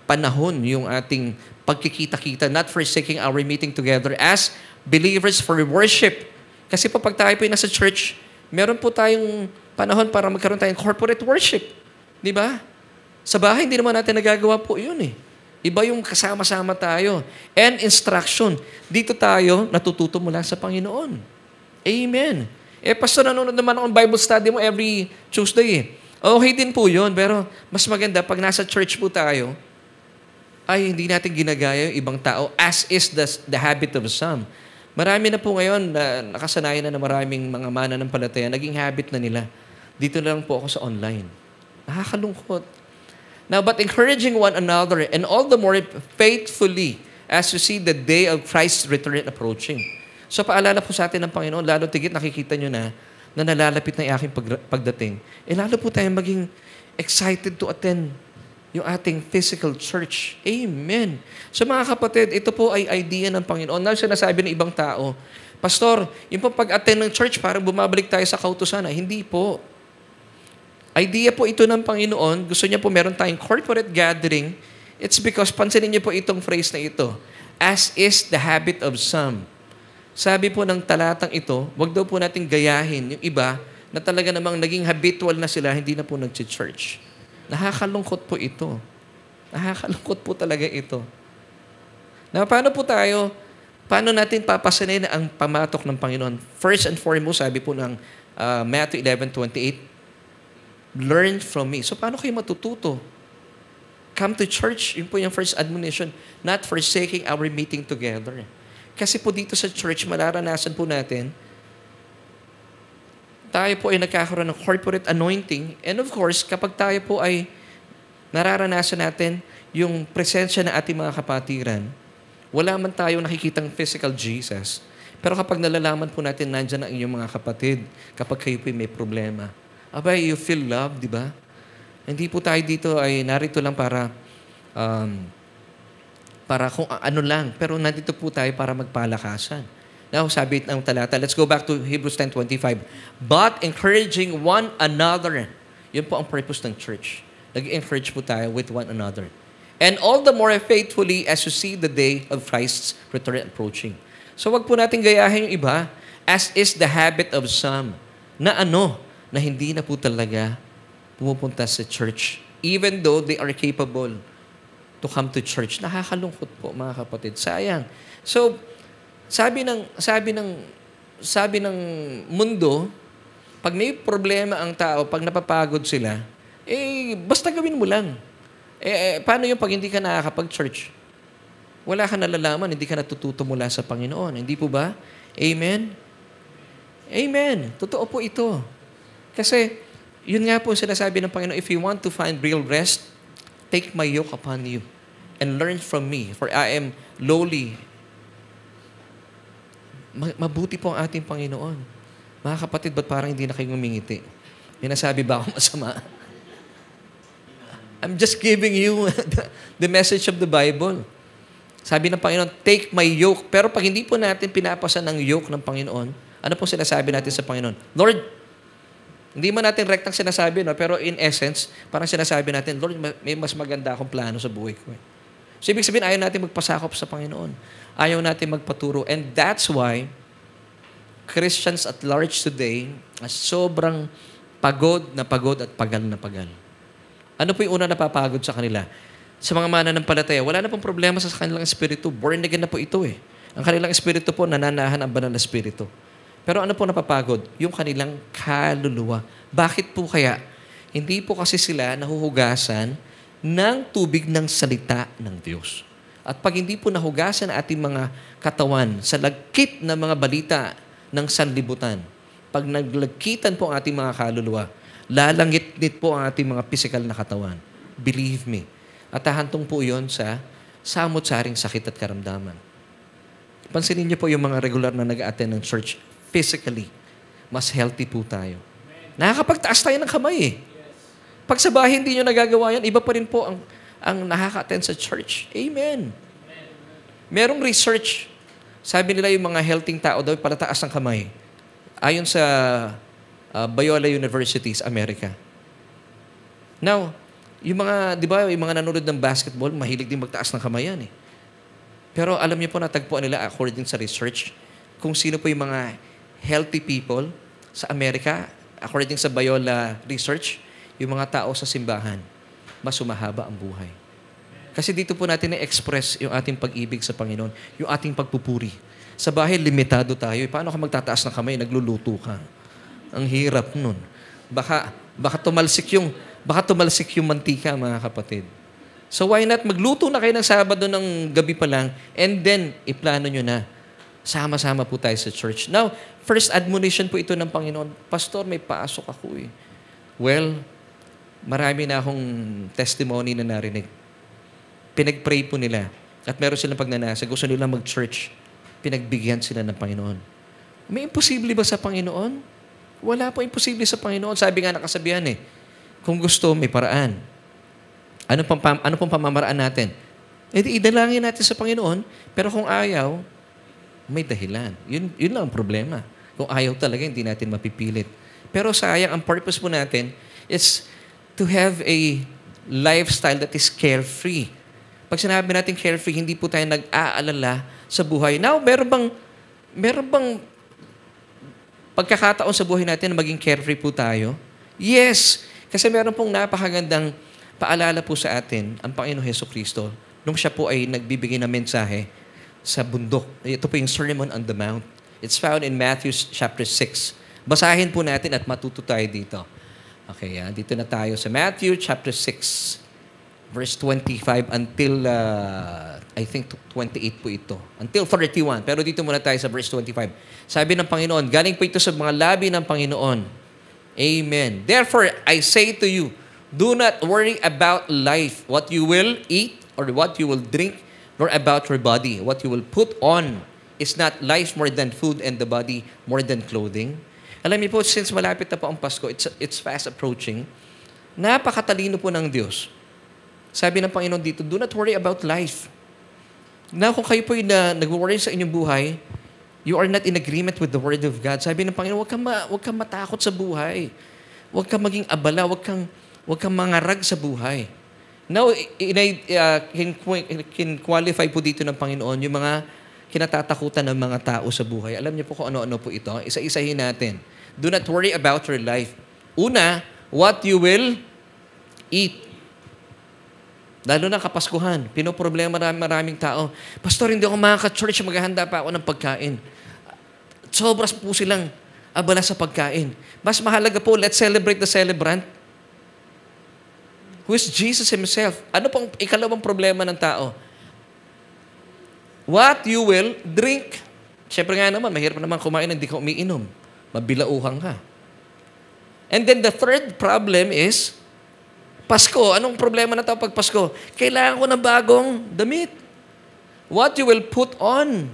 panahon yung ating pagkikita-kita, not forsaking our meeting together as believers for worship. Kasi po pag tayo po nasa church, meron po tayong panahon para magkaroon tayong corporate worship. Di ba? Sa bahay, hindi naman natin nagagawa po yun eh. Iba yung kasama-sama tayo. And instruction. Dito tayo natututo mula sa Panginoon. Amen. Pastor, nanonood naman akong Bible study mo every Tuesday eh. Okay din po yun, pero mas maganda pag nasa church po tayo, ay hindi natin ginagaya yung ibang tao as is the habit of some. Marami na po ngayon na nakasanayan na maraming mga mananampalataya, naging habit na nila. Dito na lang po ako sa online. Nakakalungkot. Now, but encouraging one another and all the more faithfully as you see the day of Christ's return approaching. So paalala po sa atin ng Panginoon, lalo tigit nakikita nyo na nalalapit na yung aking pagdating. Lalo po tayong maging excited to attend yung ating physical church. Amen. So mga kapatid, ito po ay idea ng Panginoon. Na sinasabi ng ibang tao, Pastor, yung po pag-attend ng church, parang bumabalik tayo sa kautusan. Hindi po. Idea po ito ng Panginoon. Gusto niya po meron tayong corporate gathering. It's because, pansinin niyo po itong phrase na ito, as is the habit of some. Sabi po ng talatang ito, wag daw po natin gayahin yung iba na talaga namang naging habitual na sila, hindi na po nag-church. Nakakalungkot po ito. Nakakalungkot po talaga ito. Na paano po tayo, paano natin papasanay na ang pamatok ng Panginoon? First and foremost, sabi po ng Matthew 11:28, learn from me. So paano kayo matututo? Come to church. Yun po yung first admonition. Not forsaking our meeting together. Kasi po dito sa church, mararanasan po natin, tayo po ay nagkakaroon ng corporate anointing. And of course, kapag tayo po ay nararanasan natin yung presensya ng ating mga kapatiran, wala man tayong nakikitang physical Jesus. Pero kapag nalalaman po natin, nandyan ang inyong mga kapatid, kapag kayo po may problema, abay, you feel love, di ba? Hindi po tayo dito ay narito lang para kung ano lang. Pero nandito po tayo para magpalakasan. Now, sabi ng talata, let's go back to Hebrews 10:25. But encouraging one another. Yun po ang purpose ng church. Nag-encourage po tayo with one another. And all the more faithfully as you see the day of Christ's return approaching. So wag po natin gayahin yung iba as is the habit of some na hindi na po talaga pumupunta sa church. Even though they are capable to come to church. Nakakalungkot po, mga kapatid. Sayang. So, sabi ng mundo, pag may problema ang tao, pag napapagod sila, basta gawin mo lang. Paano yung pag hindi ka nakakapag-church? Wala ka nalalaman, hindi ka natututo mula sa Panginoon. Hindi po ba? Amen? Amen. Totoo po ito. Kasi, yun nga po sinasabi ng Panginoon, if you want to find real rest, take my yoke upon you and learn from me, for I am lowly. Mabuti po ang ating Panginoon. Mga kapatid, ba't parang hindi na kayo ngumingiti? May nasabi ba ako masama? I'm just giving you the message of the Bible. Sabi ng Panginoon, take my yoke. Pero pag hindi po natin pinapasa ng yoke ng Panginoon, ano po sinasabi natin sa Panginoon? Lord, hindi man natin rektang sinasabi, no? Pero in essence, parang sinasabi natin, Lord, may mas maganda akong plano sa buhay ko. So, ibig sabihin, ayaw natin magpasakop sa Panginoon. Ayaw natin magpaturo. And that's why Christians at large today ay sobrang pagod at pagal na pagal. Ano po yung una napapagod sa kanila? Sa mga mananampalataya, wala na pong problema sa kanilang espiritu. Born again na po ito eh. Ang kanilang espiritu po, nananahan ang banal na espiritu. Pero ano po napapagod? Yung kanilang kaluluwa. Bakit po kaya? Hindi po kasi sila nahuhugasan ng tubig ng salita ng Diyos. At pag hindi po nahugasan ang ating mga katawan sa lagkit na mga balita ng sanlibutan, pag naglagkitan po ang ating mga kaluluwa, lalangit-ngit po ang ating mga physical na katawan. Believe me. At hahantong po yun sa samot-saring sakit at karamdaman. Pansinin niyo po yung mga regular na nag-attend ng church physically. Mas healthy po tayo. Nakakapagtaas tayo ng kamay eh. Pag sa bahay hindi nyo nagagawa yan, iba pa rin po ang nakaka-attend sa church. Amen. Merong research. Sabi nila yung mga healthy tao daw palataas ng kamay. Ayon sa Biola University sa Amerika. Now, Yung mga, di ba, yung mga nanonood ng basketball, mahilig din magtaas ng kamay yan eh. Pero alam niyo po, natagpuan nila according sa research, kung sino po yung mga healthy people sa Amerika, according sa Biola research, yung mga tao sa simbahan, mas sumahaba ang buhay. Kasi dito po natin na-express yung ating pag-ibig sa Panginoon, yung ating pagpupuri. Sa bahay, limitado tayo. Paano ka magtataas ng kamay? Nagluluto ka. Ang hirap nun. Baka tumalsik yung mantika, mga kapatid. So why not magluto na kayo ng Sabado ng gabi pa lang and then iplano nyo na. Sama-sama po tayo sa church. Now, first admonition po ito ng Panginoon, Pastor, may pasok ako eh. Well, marami na akong testimony na narinig. Pinag-pray po nila at meron silang pagnanasa. Gusto nila mag-church. Pinagbigyan sila ng Panginoon. May imposible ba sa Panginoon? Wala po imposible sa Panginoon. Sabi nga nakasabihan eh, kung gusto, may paraan. Ano pong pamamaraan natin? E di idalangin natin sa Panginoon, pero kung ayaw, may dahilan. Yun lang ang problema. Kung ayaw talaga, hindi natin mapipilit. Pero sayang, ang purpose po natin is to have a lifestyle that is carefree. Pag sinabi natin carefree, hindi po tayo nag-aalala sa buhay. Now, meron bang pagkakataon sa buhay natin na maging carefree po tayo? Yes! Kasi meron pong napakagandang paalala po sa atin ang Panginoon Hesukristo nung siya po ay nagbibigay ng mensahe sa bundok. Ito po yung Sermon on the Mount. It's found in Matthew chapter 6. Basahin po natin at matuto tayo dito. Okay, dito na tayo sa Matthew chapter 6. Verse 25 until, I think 28 po ito. Until 31. Pero dito muna tayo sa verse 25. Sabi ng Panginoon, galing po ito sa mga labi ng Panginoon. Amen. Therefore, I say to you, do not worry about life, what you will eat or what you will drink, nor about your body, what you will put on. Is not life more than food and the body more than clothing? Alam niyo po, since malapit na po ang Pasko, it's fast approaching, napakatalino po ng Diyos. Sabi ng Panginoon dito, do not worry about life. Now, kung kayo po yung nag-worry sa inyong buhay, you are not in agreement with the Word of God. Sabi ng Panginoon, huwag kang matakot sa buhay. Huwag kang maging abala. Huwag kang mangarag sa buhay. Now, can qualify po dito ng Panginoon yung mga kinatatakutan ng mga tao sa buhay. Alam niyo po kung ano-ano po ito. Isa-isahin natin. Do not worry about your life. Una, what you will eat. Lalo na kapaskuhan, pinoproblema maraming tao. Pastor, hindi ako makaka-church, maghahanda pa ako ng pagkain. Sobras po silang abala sa pagkain. Mas mahalaga po, let's celebrate the celebrant, who is Jesus Himself. Ano pong ikalawang problema ng tao? What you will drink. Siyempre nga naman, mahirap naman kumain, hindi ka umiinom. Mabilauhan ka. And then the third problem is, Pasko. Anong problema na ito pag Pasko? Kailangan ko ng bagong damit. What you will put on.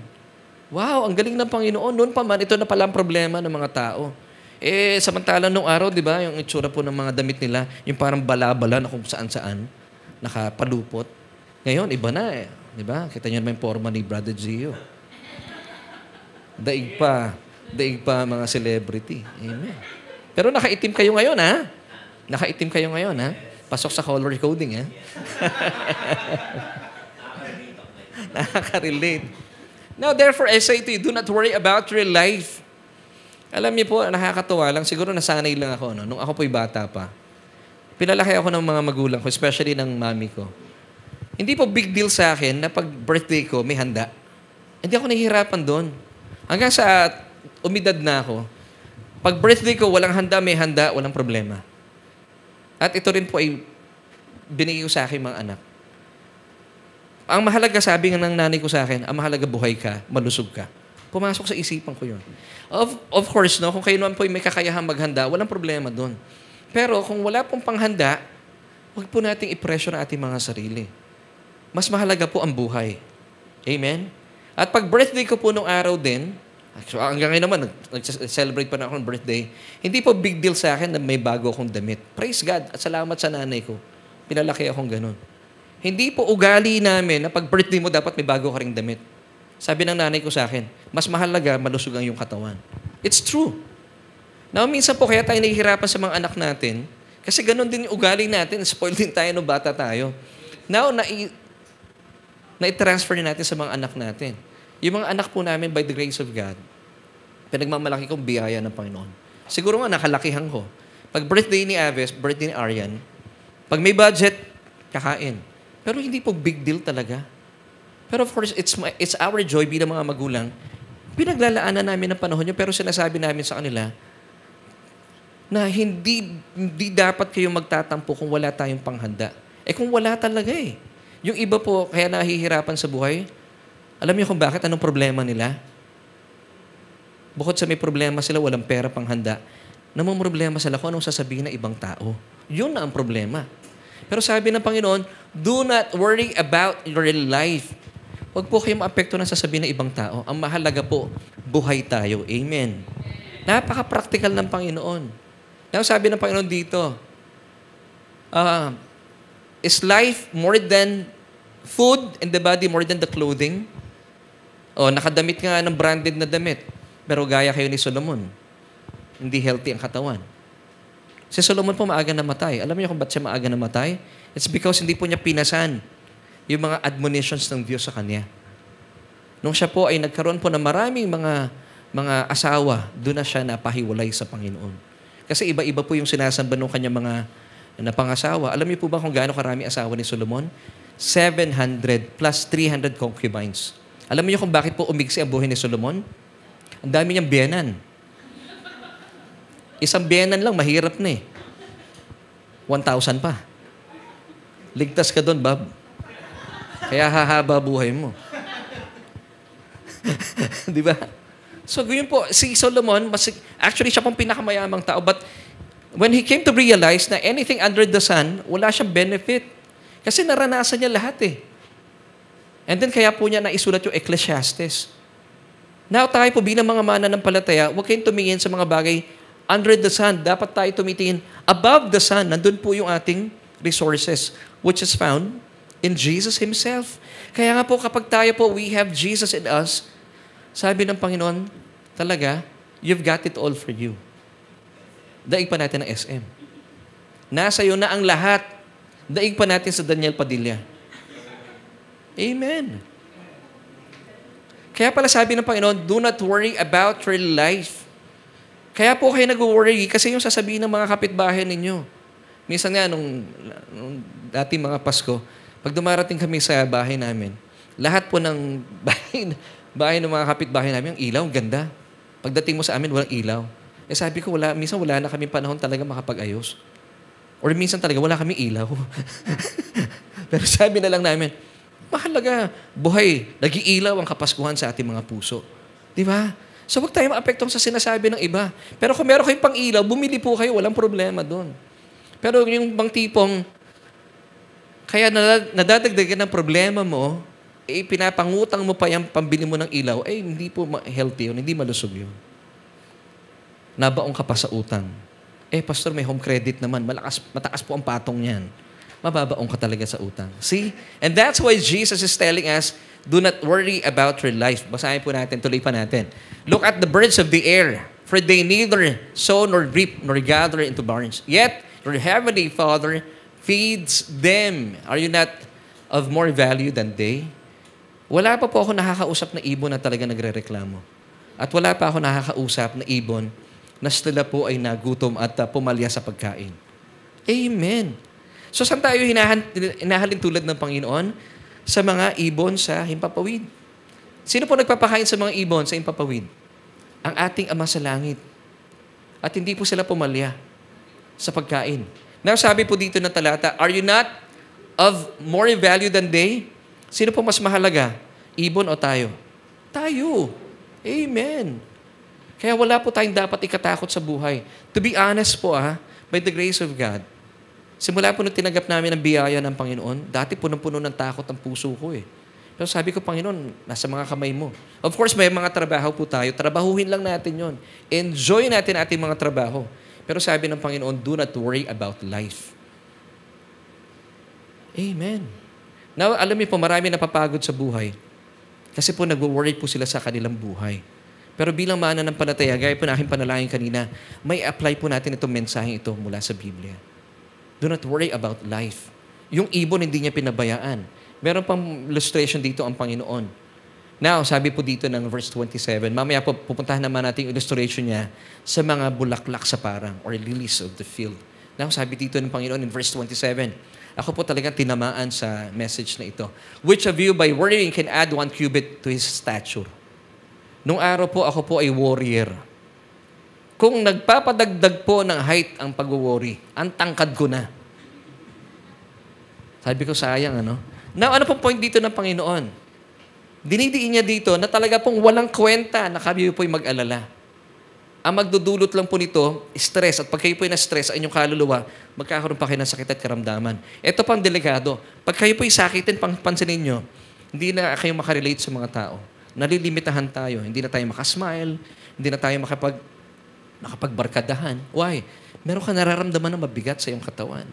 Wow, ang galing ng Panginoon. Noon pa man, ito na pala ang problema ng mga tao. Samantalang nung araw, di ba, yung itsura po ng mga damit nila, yung parang bala-bala na kung saan-saan, nakapalupot. Ngayon, iba na eh. Di ba? Kita niyo naman yung forma ni Brother Gio. Daig pa mga celebrity. Amen. Pero nakaitim kayo ngayon, ha? Nakaitim kayo ngayon, ha? Pasok sa color coding, ha? Nakaka-relate. Now, therefore, I say to you, do not worry about your life. Alam niyo po, nakakatuwa lang. Siguro nasanay lang ako, no? Nung ako po'y bata pa. Pinalaki ako ng mga magulang ko, especially ng mami ko. Hindi po big deal sa akin na pag birthday ko, may handa. Hindi ako nahihirapan doon. Hanggang sa umidad na ako, pag birthday ko, walang handa, may handa, walang problema. At ito rin po ay binigay ko sa akin mga anak. Ang mahalaga, sabi nga ng nanay ko sa akin, ang mahalaga buhay ka, malusog ka. Pumasok sa isipan ko yun. Of course, no, kung kayo naman po may kakayahang maghanda, walang problema doon. Pero kung wala pong panghanda, huwag po nating i-pressure ang ating mga sarili. Mas mahalaga po ang buhay. Amen? At pag birthday ko po nung araw din, hanggang ngayon naman, nag-celebrate pa na ako ng birthday, hindi po big deal sa akin na may bago akong damit. Praise God at salamat sa nanay ko. Pinalaki akong ganun. Hindi po ugali namin na pag birthday mo, dapat may bago ka ring damit. Sabi ng nanay ko sa akin, mas mahalaga, malusog ang iyong katawan. It's true. Now, minsan po kaya tayo nahihirapan sa mga anak natin Kasi ganun din yung ugali natin. Spoiled din tayo nung bata tayo. Now, na-transfer natin sa mga anak natin. Yung mga anak po namin, by the grace of God, pinagmamalaki kong biyaya ng Panginoon. Siguro nga, nakalakihan ko. Pag birthday ni Aves, birthday ni Arian, pag may budget, kakain. Pero hindi po big deal talaga. Pero of course, it's our joy bilang mga magulang. Pinaglalaanan namin ng panahon yun, pero sinasabi namin sa kanila na hindi dapat kayo magtatampo kung wala tayong panghanda. Kung wala talaga eh. Yung iba po, kaya nahihirapan sa buhay, alam niyo kung bakit? Anong problema nila? Bukod sa may problema sila, walang pera panghanda, namumroblema sila kung anong sasabihin ng ibang tao. Yun na ang problema. Pero sabi ng Panginoon, do not worry about your life. Huwag po kayong maapekto ng sasabihin ng ibang tao. Ang mahalaga po, buhay tayo. Amen. Napaka-practical ng Panginoon. Now, sabi ng Panginoon dito, is life more than food and the body more than the clothing? Nakadamit nga ng branded na damit. Pero gaya kayo ni Solomon. Hindi healthy ang katawan. Si Solomon po maaga namatay. Alam niyo kung ba't siya maaga namatay? It's because hindi po niya pinasan yung mga admonitions ng Diyos sa kanya. Nung siya po ay nagkaroon po ng maraming mga asawa, doon na siya napahiwalay sa Panginoon. Kasi iba-iba po yung sinasamba ng kanyang mga napangasawa. Alam niyo po ba kung gaano karami asawa ni Solomon? 700 plus 300 concubines. Alam niyo kung bakit po umigsi ang buhay ni Solomon? Ang dami niyang biyenan. Isang biyenan lang, mahirap na eh. 1,000 pa. Ligtas ka doon, Bob. Kaya hahaba buhay mo. Di ba? So, yun po, si Solomon, actually, siya pong pinakamayamang tao. But when he came to realize na anything under the sun, wala siyang benefit. Kasi naranasan niya lahat eh. And then, kaya po niya naisulat yung Ecclesiastes. Now, tayo po bilang mga mananampalataya, huwag kayong tumingin sa mga bagay under the sun. Dapat tayo tumitingin above the sun. Nandun po yung ating resources, which is found in Jesus Himself. Kaya nga po, kapag tayo po, we have Jesus in us, sabi ng Panginoon, talaga, you've got it all for you. Daig pa natin ng SM. Nasa iyo na ang lahat. Daig pa natin sa Daniel Padilla. Amen. Kaya pala sabi ng Panginoon, do not worry about your life. Kaya po kayo nag-worry kasi yung sasabihin ng mga kapitbahay ninyo. Minsan nga, nung dati mga Pasko, pag dumarating kami sa bahay namin, lahat po ng bahay ng mga kapitbahay namin, ang ilaw, ganda. Pagdating mo sa amin, walang ilaw. Sabi ko, minsan wala na kami panahon talaga makapag-ayos. Or minsan talaga, wala kami ilaw. Pero sabi na lang namin, mahalaga, buhay, nag-iilaw ang kapaskuhan sa ating mga puso. Di ba? So, huwag tayo maapektong sa sinasabi ng iba. Pero kung meron kayong pang-ilaw, bumili po kayo, walang problema doon. Pero yung bang tipong, kaya nadadagdagan ng problema mo, pinapangutang mo pa yung pambili mo ng ilaw, hindi po healthy yun, hindi malusog yun. Nabaong ka pa sa utang. Pastor, may home credit naman. Mataas po ang patong niyan. Mababaong ka talaga sa utang. See? And that's why Jesus is telling us, do not worry about your life. Basahin po natin, tuloy pa natin. Look at the birds of the air, for they neither sow nor reap nor gather into barns. Yet, your heavenly Father feeds them. Are you not of more value than they? Wala pa po ako nakakausap na ibon na talaga nagre-reklamo. At wala pa ako nakakausap na ibon na sila po ay nagutom at pumalya sa pagkain. Amen. So, saan tayo hinahalin tulad ng Panginoon? Sa mga ibon sa himpapawid. Sino po nagpapakain sa mga ibon sa himpapawid? Ang ating Ama sa langit. At hindi po sila pumalya sa pagkain. Now, sabi po dito ng talata, are you not of more value than they? Sino po mas mahalaga? Ibon o tayo? Tayo. Amen. Kaya wala po tayong dapat ikatakot sa buhay. To be honest po, by the grace of God, simula po nung tinanggap namin ang biyaya ng Panginoon, dati punong-puno ng takot ang puso ko eh. Pero sabi ko, Panginoon, nasa mga kamay mo. Of course, may mga trabaho po tayo. Trabahuhin lang natin yon. Enjoy natin ating mga trabaho. Pero sabi ng Panginoon, do not worry about life. Amen. Now, alam niyo po, marami napapagod sa buhay. Kasi po nag-worry po sila sa kanilang buhay. Pero bilang mananampalataya, gaya po na aking panalangin kanina, may apply po natin itong mensaheng ito mula sa Biblia. Do not worry about life. Yung ibon, hindi niya pinabayaan. Meron pang illustration dito ang Panginoon. Now, sabi po dito ng verse 27, mamaya po pupuntahan naman natin yung illustration niya sa mga bulaklak sa parang or lilies of the field. Now, sabi dito ng Panginoon in verse 27, ako po talagang tinamaan sa message na ito. Which of you by worrying can add 1 cubit to his stature? Nung araw po, ako po ay warrior. Kung nagpapadagdag po ng height ang pag-worry, ang tangkad ko na. Sabi ko, sayang, ano? Now, ano pong point dito ng Panginoon? Dinidiin niya dito na talaga pong walang kwenta na kayo po'y mag-alala. Ang magdudulot lang po nito, stress. At pag kayo po'y na-stress sa inyong kaluluwa, magkakaroon pa kayo ng sakit at karamdaman. Ito pang delikado. Pag kayo po'y sakitin, pansinin nyo, hindi na kayo makarelate sa mga tao. Nalilimitahan tayo. Hindi na tayo makasmile. Hindi na tayo makapagbarkadahan. Why? Meron ka nararamdaman na mabigat sa iyong katawan.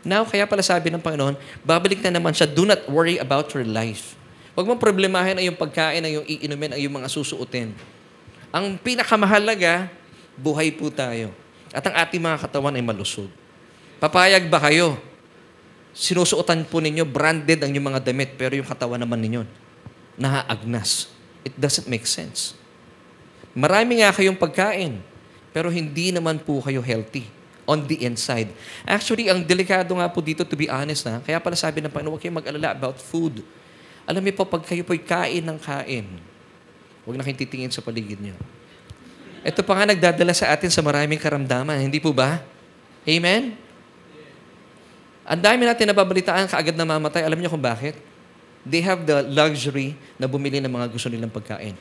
Now, kaya pala sabi ng Panginoon, babalik na naman siya, do not worry about your life. Huwag mong problemahin ang iyong pagkain, ang iyong iinumin, ang iyong mga susuotin. Ang pinakamahalaga, buhay po tayo. At ang ating mga katawan ay malusog. Papayag ba kayo? Sinusuotan po ninyo, branded ang iyong mga damit, pero yung katawan naman ninyo, nahaagnas. It doesn't make sense. Marami nga kayong pagkain, pero hindi naman po kayo healthy on the inside. Actually, ang delikado nga po dito, to be honest na, kaya pala sabi ng Panginoon, huwag kayong mag-alala about food. Alam niyo po, pag kayo po'y kain ng kain, huwag na kayong titingin sa paligid niyo. Ito pa nga nagdadala sa atin sa maraming karamdaman. Hindi po ba? Amen? Ang dami natin nababalitaan, kaagad na mamatay. Alam niyo kung bakit? They have the luxury na bumili ng mga gusto nilang pagkain.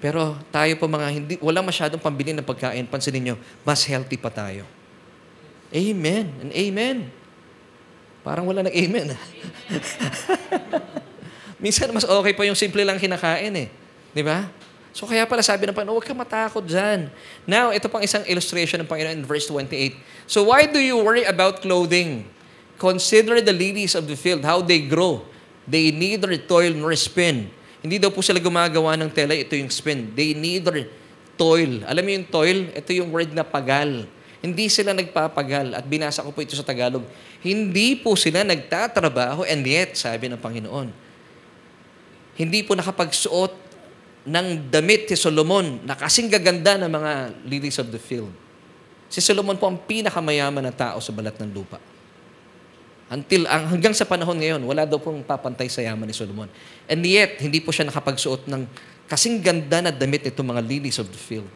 Pero tayo po walang masyadong pambili ng pagkain. Pansinin niyo, mas healthy pa tayo. Amen and amen. Parang wala nag-amen. Minsan, mas okay pa yung simple lang kinakain eh. Di ba? So, kaya pala sabi ng Panginoon, huwag ka matakot dyan. Now, ito pang isang illustration ng Panginoon in verse 28. So, why do you worry about clothing? Consider the lilies of the field, how they grow. They neither toil nor spin. Hindi daw po sila gumagawa ng tela, ito yung spin. They neither toil. Alam mo yung toil? Ito yung word na pagal. Hindi sila nagpapagal. At binasa ko po ito sa Tagalog. Hindi po sila nagtatrabaho and yet, sabi ng Panginoon, hindi po nakapagsuot ng damit si Solomon na kasing gaganda ng mga lilies of the field. Si Solomon po ang pinakamayaman na tao sa balat ng lupa. Hanggang sa panahon ngayon, wala daw pong papantay sa yaman ni Solomon. And yet, hindi po siya nakapagsuot ng kasing ganda na damit itong mga lilies of the field.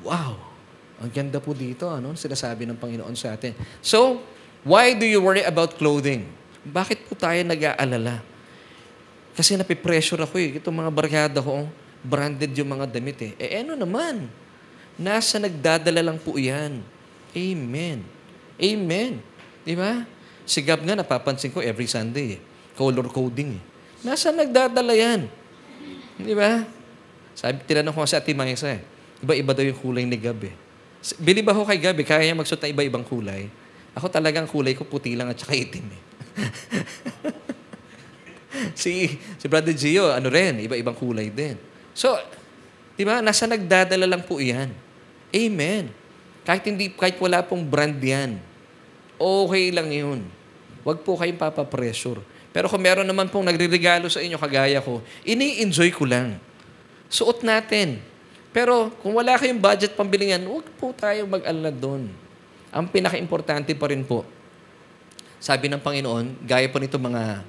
Wow! Ang ganda po dito, ano? Sinasabi ng Panginoon sa atin. So, why do you worry about clothing? Bakit po tayo nag-aalala? Kasi napipressure ako eh. Itong mga barkada ko, branded yung mga damit eh. Ano naman? Nasa nagdadala lang po yan. Amen. Amen. Di ba? Si Gab nga, napapansin ko every Sunday eh. Color coding eh. Nasa nagdadala yan. Di ba? Tinanong ko sa Ate Maisa eh. Iba-iba daw yung kulay ni Gab eh. Bilib ako kay Gab eh. Kaya niya magsuot na iba-ibang kulay. Ako talagang kulay ko puti lang at saka itim eh. Si Brother Gio, iba-ibang kulay din. So, di ba, nasa nagdadala lang po iyan. Amen. Kahit wala pong brand yan, okay lang yun. Huwag po kayong papapressure. Pero kung meron naman pong nagre-regalo sa inyo, kagaya ko, ini-enjoy ko lang. Suot natin. Pero kung wala kayong budget pambili yan, huwag po tayo mag-alala doon. Ang pinaka-importante pa rin po, sabi ng Panginoon, gaya po nito mga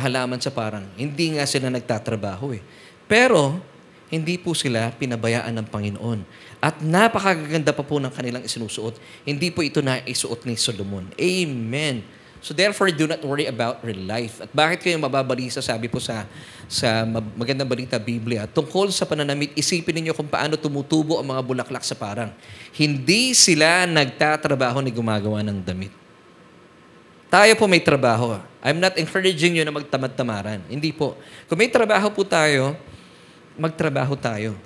halaman sa parang, hindi nga sila nagtatrabaho eh. Pero, hindi po sila pinabayaan ng Panginoon. At napakaganda pa po ng kanilang isinusuot. Hindi po ito na isuot ni Solomon. Amen. So therefore, do not worry about your life. At bakit kayo mababalisa, sabi po sa magandang balita, Biblia, tungkol sa pananamit, isipin ninyo kung paano tumutubo ang mga bulaklak sa parang. Hindi sila nagtatrabaho ni gumagawa ng damit. Tayo po may trabaho. I'm not encouraging you na magtamad-tamaran. Hindi po. Kung may trabaho po tayo, magtrabaho tayo.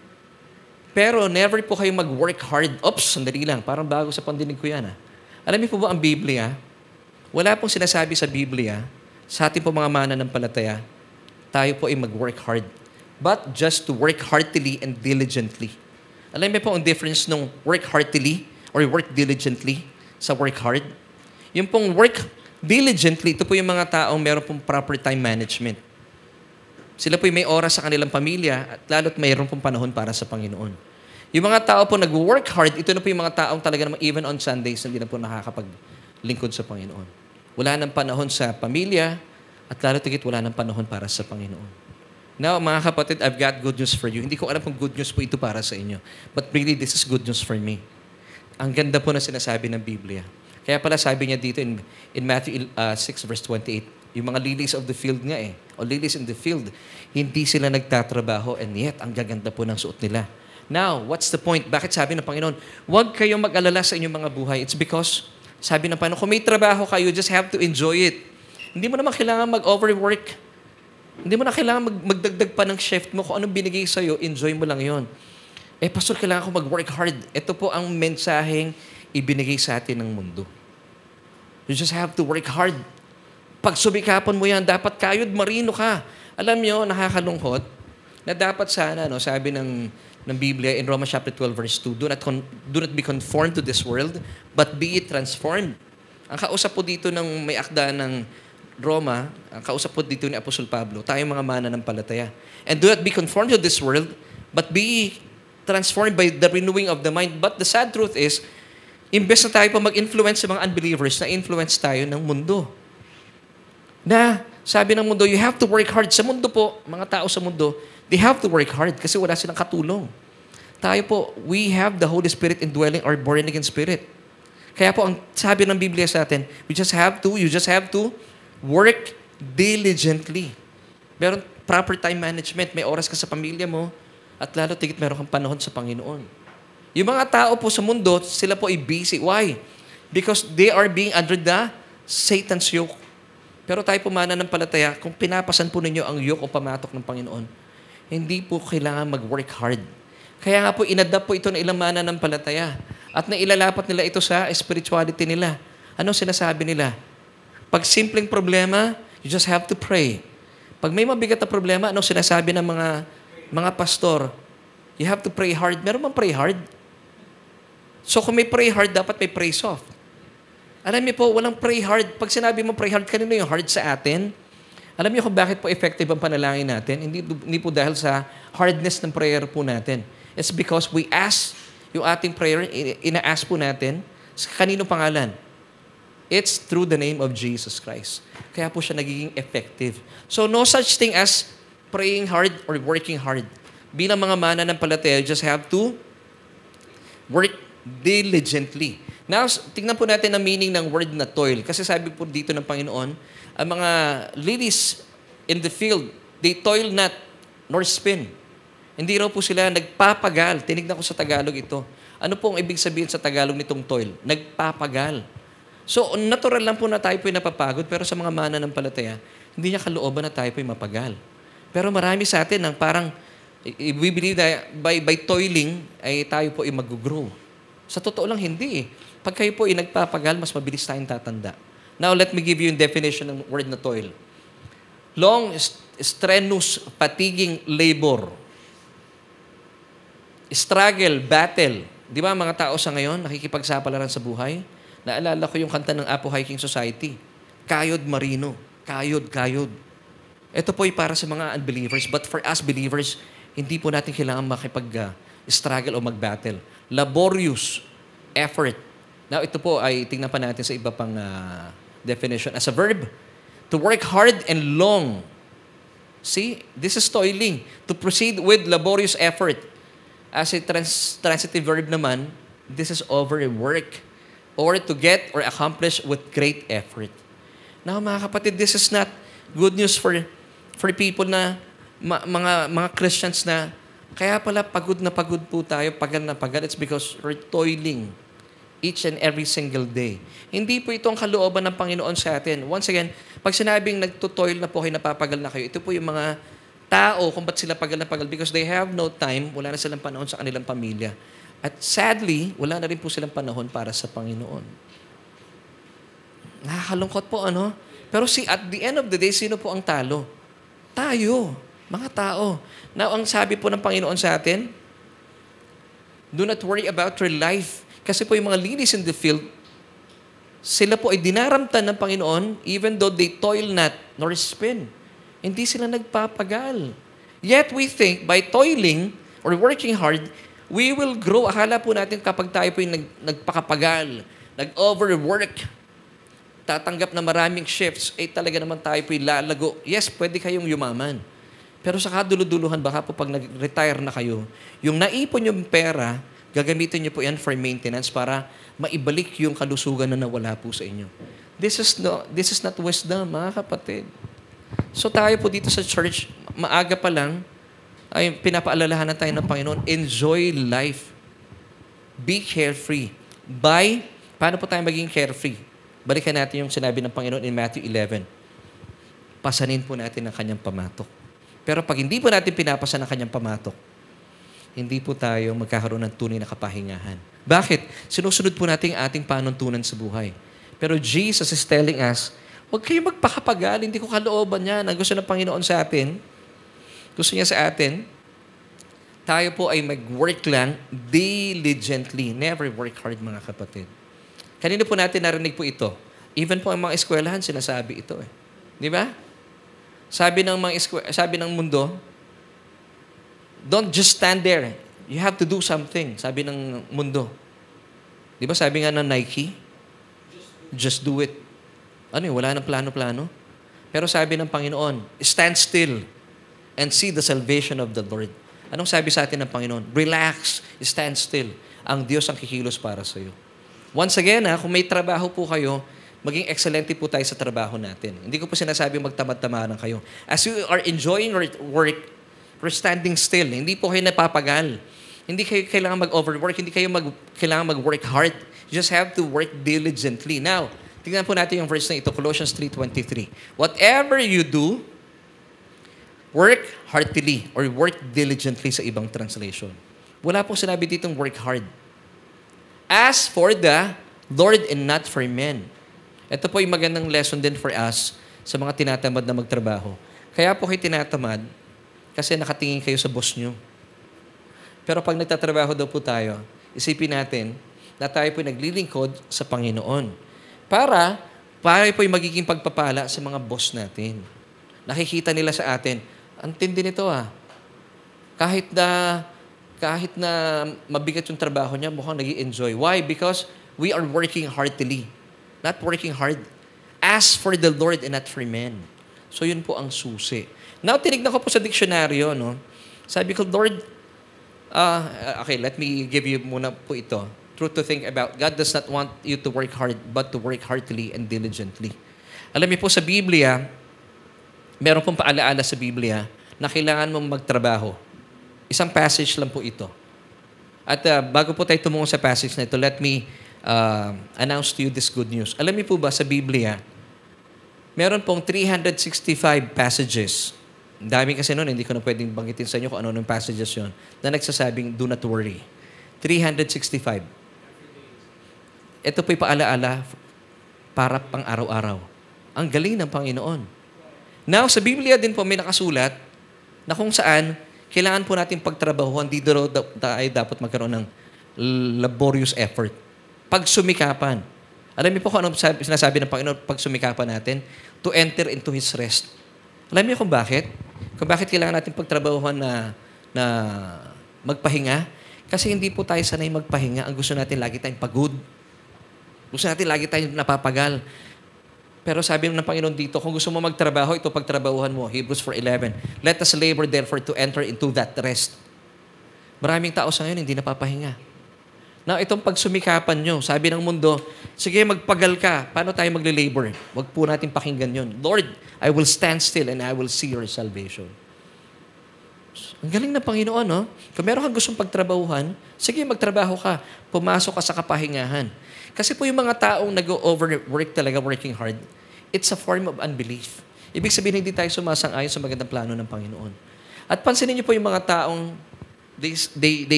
Pero never po kayo mag-work hard. Oops, sandali lang. Parang bago sa pandinig ko yan. Alam niyo po ba ang Biblia? Wala pong sinasabi sa Biblia, sa ating po mga mananampalataya, tayo po ay mag-work hard. But just to work heartily and diligently. Alam niyo po ang difference ng work heartily or work diligently sa work hard? Yung pong work diligently, ito po yung mga taong meron pong proper time management. Sila po yung may oras sa kanilang pamilya at lalo't mayroon pong panahon para sa Panginoon. Yung mga tao po nag-work hard, ito na po yung mga taong talaga naman even on Sundays hindi na po nakakapaglingkod sa Panginoon. Wala nang panahon sa pamilya at lalo't higit wala nang panahon para sa Panginoon. Now, mga kapatid, I've got good news for you. Hindi ko alam kung good news po ito para sa inyo. But really, this is good news for me. Ang ganda po na sinasabi ng Biblia. Kaya pala sabi niya dito in Matthew 6 verse 28, yung mga lilies of the field nga o lilies in the field, hindi sila nagtatrabaho and yet, ang gaganda po ng suot nila. Now, what's the point? Bakit sabi ng Panginoon, huwag kayong mag-alala sa inyong mga buhay. It's because, sabi ng Panginoon, kung may trabaho kayo, just have to enjoy it. Hindi mo naman kailangan mag-overwork. Hindi mo na kailangan magdagdag pa ng shift mo. Kung anong binigay sa'yo, enjoy mo lang yon. Pastor, kailangan ko mag-work hard. Ito po ang mensaheng ibinigay sa atin ng mundo. You just have to work hard. Pag sumikapan mo yan, dapat kayod marino ka. Alam nyo, nakakalungkot na dapat sana, sabi ng Biblia in Romans chapter 12 verse 2, do not be conformed to this world, but be it transformed. Ang kausap po dito ng may akda ng Roma, ang kausap po dito ni Apostol Pablo, tayong mga mananampalataya. And do not be conformed to this world, but be transformed by the renewing of the mind. But the sad truth is, imbes na tayo pa mag-influence sa mga unbelievers, na-influence tayo ng mundo. Na, sabi ng mundo, you have to work hard. Sa mundo po, mga tao sa mundo, they have to work hard kasi wala silang katulong. Tayo po, we have the Holy Spirit indwelling our born-again spirit. Kaya po, ang sabi ng Biblia sa atin, you just have to work diligently. Meron proper time management, may oras ka sa pamilya mo, at lalo tigit meron kang panahon sa Panginoon. Yung mga tao po sa mundo, sila po ay busy. Why? Because they are being under the Satan's yoke. Pero tayo po mananampalataya, kung pinapasan po ninyo ang yoke o pamatok ng Panginoon, hindi po kailangan mag-work hard. Kaya nga po, inadapt po ito ng ilang mananampalataya. At nailalapat nila ito sa spirituality nila. Anong sinasabi nila? Pag simpleng problema, you just have to pray. Pag may mabigat na problema, anong sinasabi ng mga pastor? You have to pray hard. Meron bang pray hard? So kung may pray hard, dapat may pray soft. Alam niyo po, walang pray hard. Pag sinabi mo pray hard, kanino yung hard sa atin? Alam niyo kung bakit po effective ang panalangin natin? Hindi po dahil sa hardness ng prayer po natin. It's because we ask, yung ating prayer, ina-ask po natin, sa kanino pangalan? It's through the name of Jesus Christ. Kaya po siya nagiging effective. So no such thing as praying hard or working hard. Bilang mga mananampalataya, you just have to work diligently. Now, tingnan po natin ang meaning ng word na toil. Kasi sabi po dito ng Panginoon, ang mga lilies in the field, they toil not nor spin. Hindi raw po sila nagpapagal. Tinignan ko sa Tagalog ito. Ano po ang ibig sabihin sa Tagalog nitong toil? Nagpapagal. So, natural lang po na tayo po'y napapagod, pero sa mga mananampalataya, hindi niya kalooban na tayo po'y mapagal. Pero marami sa atin ang parang, we believe that by toiling, ay tayo po'y mag-grow. Sa totoo lang, hindi eh. Pag kayo po ay nagpapagal, mas mabilis tayong tatanda. Now, let me give you yung definition ng word na toil. Long, strenuous, fatiguing labor. Struggle, battle. Di ba mga tao sa ngayon, nakikipagsapalaran sa buhay? Naalala ko yung kanta ng Apo Hiking Society. Kayod marino. Kayod, kayod. Ito po ay para sa mga unbelievers. But for us believers, hindi po natin kailangan makipag-struggle o mag-battle. Laborious effort. Now, ito po ay tingnan pa natin sa iba pang definition. As a verb, to work hard and long. See, this is toiling. To proceed with laborious effort. As a transitive verb naman, this is overwork. Or to get or accomplish with great effort. Now, mga kapatid, this is not good news for people na, mga Christians na, kaya pala pagod na pagod po tayo, pagal na pagal. It's because we're toiling each and every single day. Hindi po ito ang kalooban ng Panginoon sa atin. Once again, pag sinabing nagtutoil na po kayo, napapagal na kayo, ito po yung mga tao kung ba't sila pagal na pagal because they have no time, wala na silang panahon sa kanilang pamilya. At sadly, wala na rin po silang panahon para sa Panginoon. Nakakalungkot po, ano? Pero at the end of the day, sino po ang talo? Tayo, mga tao. Now, ang sabi po ng Panginoon sa atin, do not worry about your life. Kasi po yung mga lilies in the field, Sila po ay dinaramtan ng Panginoon even though they toil not nor spin. Hindi sila nagpapagal. Yet we think by toiling or working hard, we will grow. Akala po natin kapag tayo po yung nagpakapagal, nag-overwork, tatanggap na maraming shifts, talaga naman tayo po yung lalago. Yes, pwede kayong yumaman. Pero sa kaduluduluhan, baka po pag nag-retire na kayo, yung naipon yung pera, gagamitin niyo po yan for maintenance para maibalik yung kalusugan na nawala po sa inyo. This is not wisdom, mga kapatid. So tayo po dito sa church, maaga pa lang, ay pinapaalalahanan tayo ng Panginoon, enjoy life. Be carefree. Paano po tayo maging carefree? Balikan natin yung sinabi ng Panginoon in Matthew 11. Pasanin po natin ang kanyang pamatok. Pero pag hindi po natin pinapasan ang kanyang pamatok, hindi po tayo magkakaroon ng tunay na kapahingahan. Bakit? Sinusunod po natin ang ating panuntunan sa buhay. Pero Jesus is telling us, huwag kayong magpakapagal, hindi ko kalooban yan. Ang gusto ng Panginoon sa atin, gusto niya sa atin, tayo po ay mag-work lang diligently. Never work hard, mga kapatid. Kanina po natin narinig po ito. Even po ang mga eskwelahan, sinasabi ito. Di ba? Sabi ng mundo, don't just stand there. You have to do something. Sabi ng mundo. Di ba sabi nga ng Nike? Just do it. Ano yun? Wala nang plano-plano. Pero sabi ng Panginoon, stand still and see the salvation of the Lord. Anong sabi sa atin ng Panginoon? Relax, stand still. Ang Diyos ang kikilos para sa iyo. Once again, kung may trabaho po kayo, maging excelente po tayo sa trabaho natin. Hindi ko po sinasabing magtamad-tamaran kayo. As you are enjoying your work, you're standing still. Hindi po kayo napapagal. Hindi kayo kailangan mag-overwork. Hindi kayo kailangan mag-work hard. You just have to work diligently. Now, tingnan po natin yung verse na ito, Colossians 3:23. Whatever you do, work heartily or work diligently sa ibang translation. Wala pong sinabi ditong work hard. As for the Lord and not for men. Ito po yung magandang lesson din for us sa mga tinatamad na magtrabaho. Kaya po kayo tinatamad kasi nakatingin kayo sa boss nyo. Pero pag nagtatrabaho daw po tayo, isipin natin na tayo po naglilingkod sa Panginoon. Para po yung magiging pagpapala sa mga boss natin. Nakikita nila sa atin, ang tindi nito Kahit na mabigat yung trabaho niya, mukhang nag-i-enjoy. Why? Because we are working heartily. Not working hard. As for the Lord and not for men. So yun po ang susi. Now, tinignan ko po sa diksyonaryo, Sabi ko, Lord, okay, let me give you muna po ito. Truth to think about. God does not want you to work hard, but to work heartily and diligently. Alam niyo po sa Biblia, meron pong paalaala sa Biblia na kailangan mong magtrabaho. Isang passage lang po ito. At bago po tayo tumungo sa passage na ito, let me announce to you this good news. Alam niyo po ba sa Biblia, meron pong 365 passages. Ang dami kasi noon, hindi ko na pwedeng banggitin sa inyo kung ano ng passages yon na nagsasabing, do not worry. 365. Ito po'y paalaala para pang araw-araw. Ang galing ng Panginoon. Now, sa Biblia din po may nakasulat na kung saan kailangan po natin pagtrabahuan, di daw tayo dapat magkaroon ng laborious effort. Pagsumikapan. Alam niyo po kung ano sinasabi ng Panginoon pagsumikapan natin? To enter into His rest. Alam niyo kung bakit? Kung bakit kailangan natin pagtrabahuan na magpahinga? Kasi hindi po tayo sanay magpahinga. Ang gusto natin lagi tayong pagod. Gusto natin lagi tayong napapagal. Pero sabi ng Panginoon dito, kung gusto mo magtrabaho, ito pagtrabahuhan mo. Hebrews 4:11. Let us labor therefore to enter into that rest. Maraming tao sa ngayon hindi napapahinga. Now, itong pagsumikapan nyo, sabi ng mundo, sige, magpagal ka. Paano tayo magle-labor? Huwag po natin pakinggan yun. Lord, I will stand still and I will see your salvation. Ang galing ng Panginoon, no? Kung meron kang gustong pagtrabahuhan, sige, magtrabaho ka. Pumasok ka sa kapahingahan. Kasi po yung mga taong nag-overwork talaga, working hard, it's a form of unbelief. Ibig sabihin, hindi tayo sumasang-ayon sa magandang plano ng Panginoon. At pansinin niyo po yung mga taong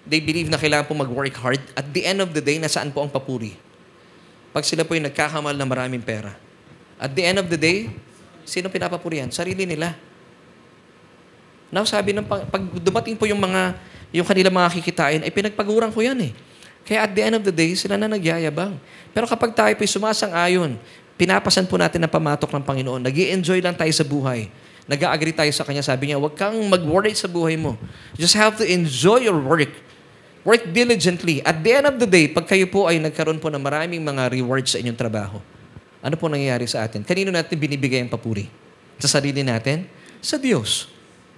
they believe na kailangan po mag-work hard. At the end of the day, nasaan po ang papuri? Pag sila po yung nagkakamal na maraming pera. At the end of the day, sino pinapapurihan? Sarili nila. Now, sabi ng pag dumating po yung kanilang mga kikitain, ay pinagpaguran ko yan . Kaya at the end of the day, sila na nagyayabang. Pero kapag tayo po'y sumasang-ayon, pinapasan po natin ang pamatok ng Panginoon, nag-i-enjoy lang tayo sa buhay, nag-a-agree tayo sa Kanya, sabi niya, huwag kang mag-worry sa buhay mo. You just have to enjoy your work. Work diligently. At the end of the day, pag kayo po ay nagkaroon po ng maraming mga rewards sa inyong trabaho, ano po nangyayari sa atin? Kanino natin binibigay ang papuri? Sa sarili natin? Sa Diyos.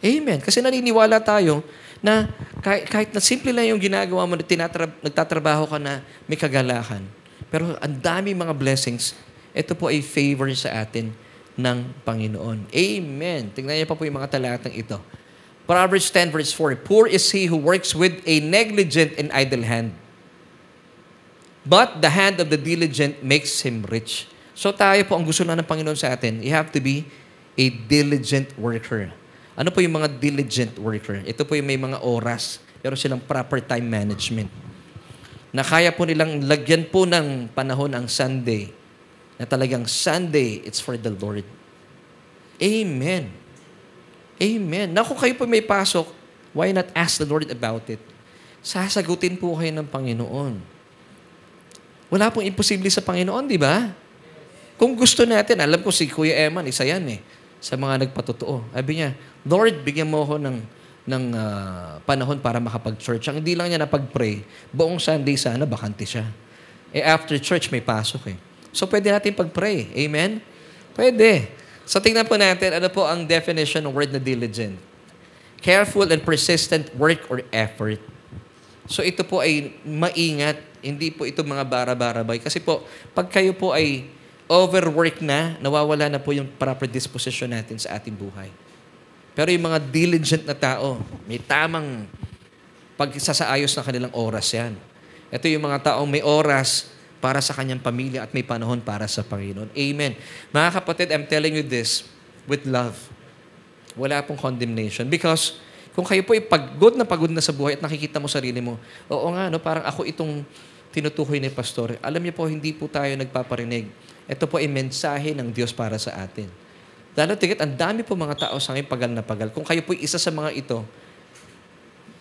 Amen. Kasi naniniwala tayo na kahit na simple lang yung ginagawa mo, nagtatrabaho ka na may kagalakan. Pero ang dami mga blessings, ito po ay favor sa atin ng Panginoon. Amen. Tingnan niyo pa po yung mga talatang ito. Proverbs 10 verse 4, Poor is he who works with a negligent and idle hand, but the hand of the diligent makes him rich. So tayo po, ang gusto lang ng Panginoon sa atin, you have to be a diligent worker. Ano po yung mga diligent worker? Ito po yung may mga oras, pero silang proper time management. Na kaya po nilang lagyan po ng panahon ang Sunday, na talagang Sunday, it's for the Lord. Amen. Amen. Na kung kayo po may pasok, why not ask the Lord about it? Sasagutin po kayo ng Panginoon. Wala pong imposible sa Panginoon, di ba? Kung gusto natin, alam ko si Kuya Eman, isa yan sa mga nagpatotoo. Sabi niya, Lord, bigyan mo ako ng panahon para makapag-church. Ang hindi lang niya napag-pray, buong Sunday sana, bakante siya. After church, may pasok So, pwede natin pag-pray. Amen? Pwede. So, tingnan po natin, ano po ang definition ng word na diligent? Careful and persistent work or effort. So, ito po ay maingat. Hindi po ito mga bara-barabay. Kasi po, pag kayo po ay overwork na, nawawala na po yung proper disposition natin sa ating buhay. Pero yung mga diligent na tao, may tamang pagsasaayos ng kanilang oras yan. Ito yung mga taong may oras para sa kanyang pamilya at may panahon para sa Panginoon. Amen. Mga kapatid, I'm telling you this with love. Wala pong condemnation. Because kung kayo po ay pagod na sa buhay at nakikita mo sarili mo, oo nga, parang ako itong tinutukoy ni Pastor. Alam niyo po, hindi po tayo nagpaparinig. Ito po ay mensahe ng Diyos para sa atin. Lalo tigit, ang dami po mga tao sa ngayon pagal na pagal. Kung kayo po ay isa sa mga ito,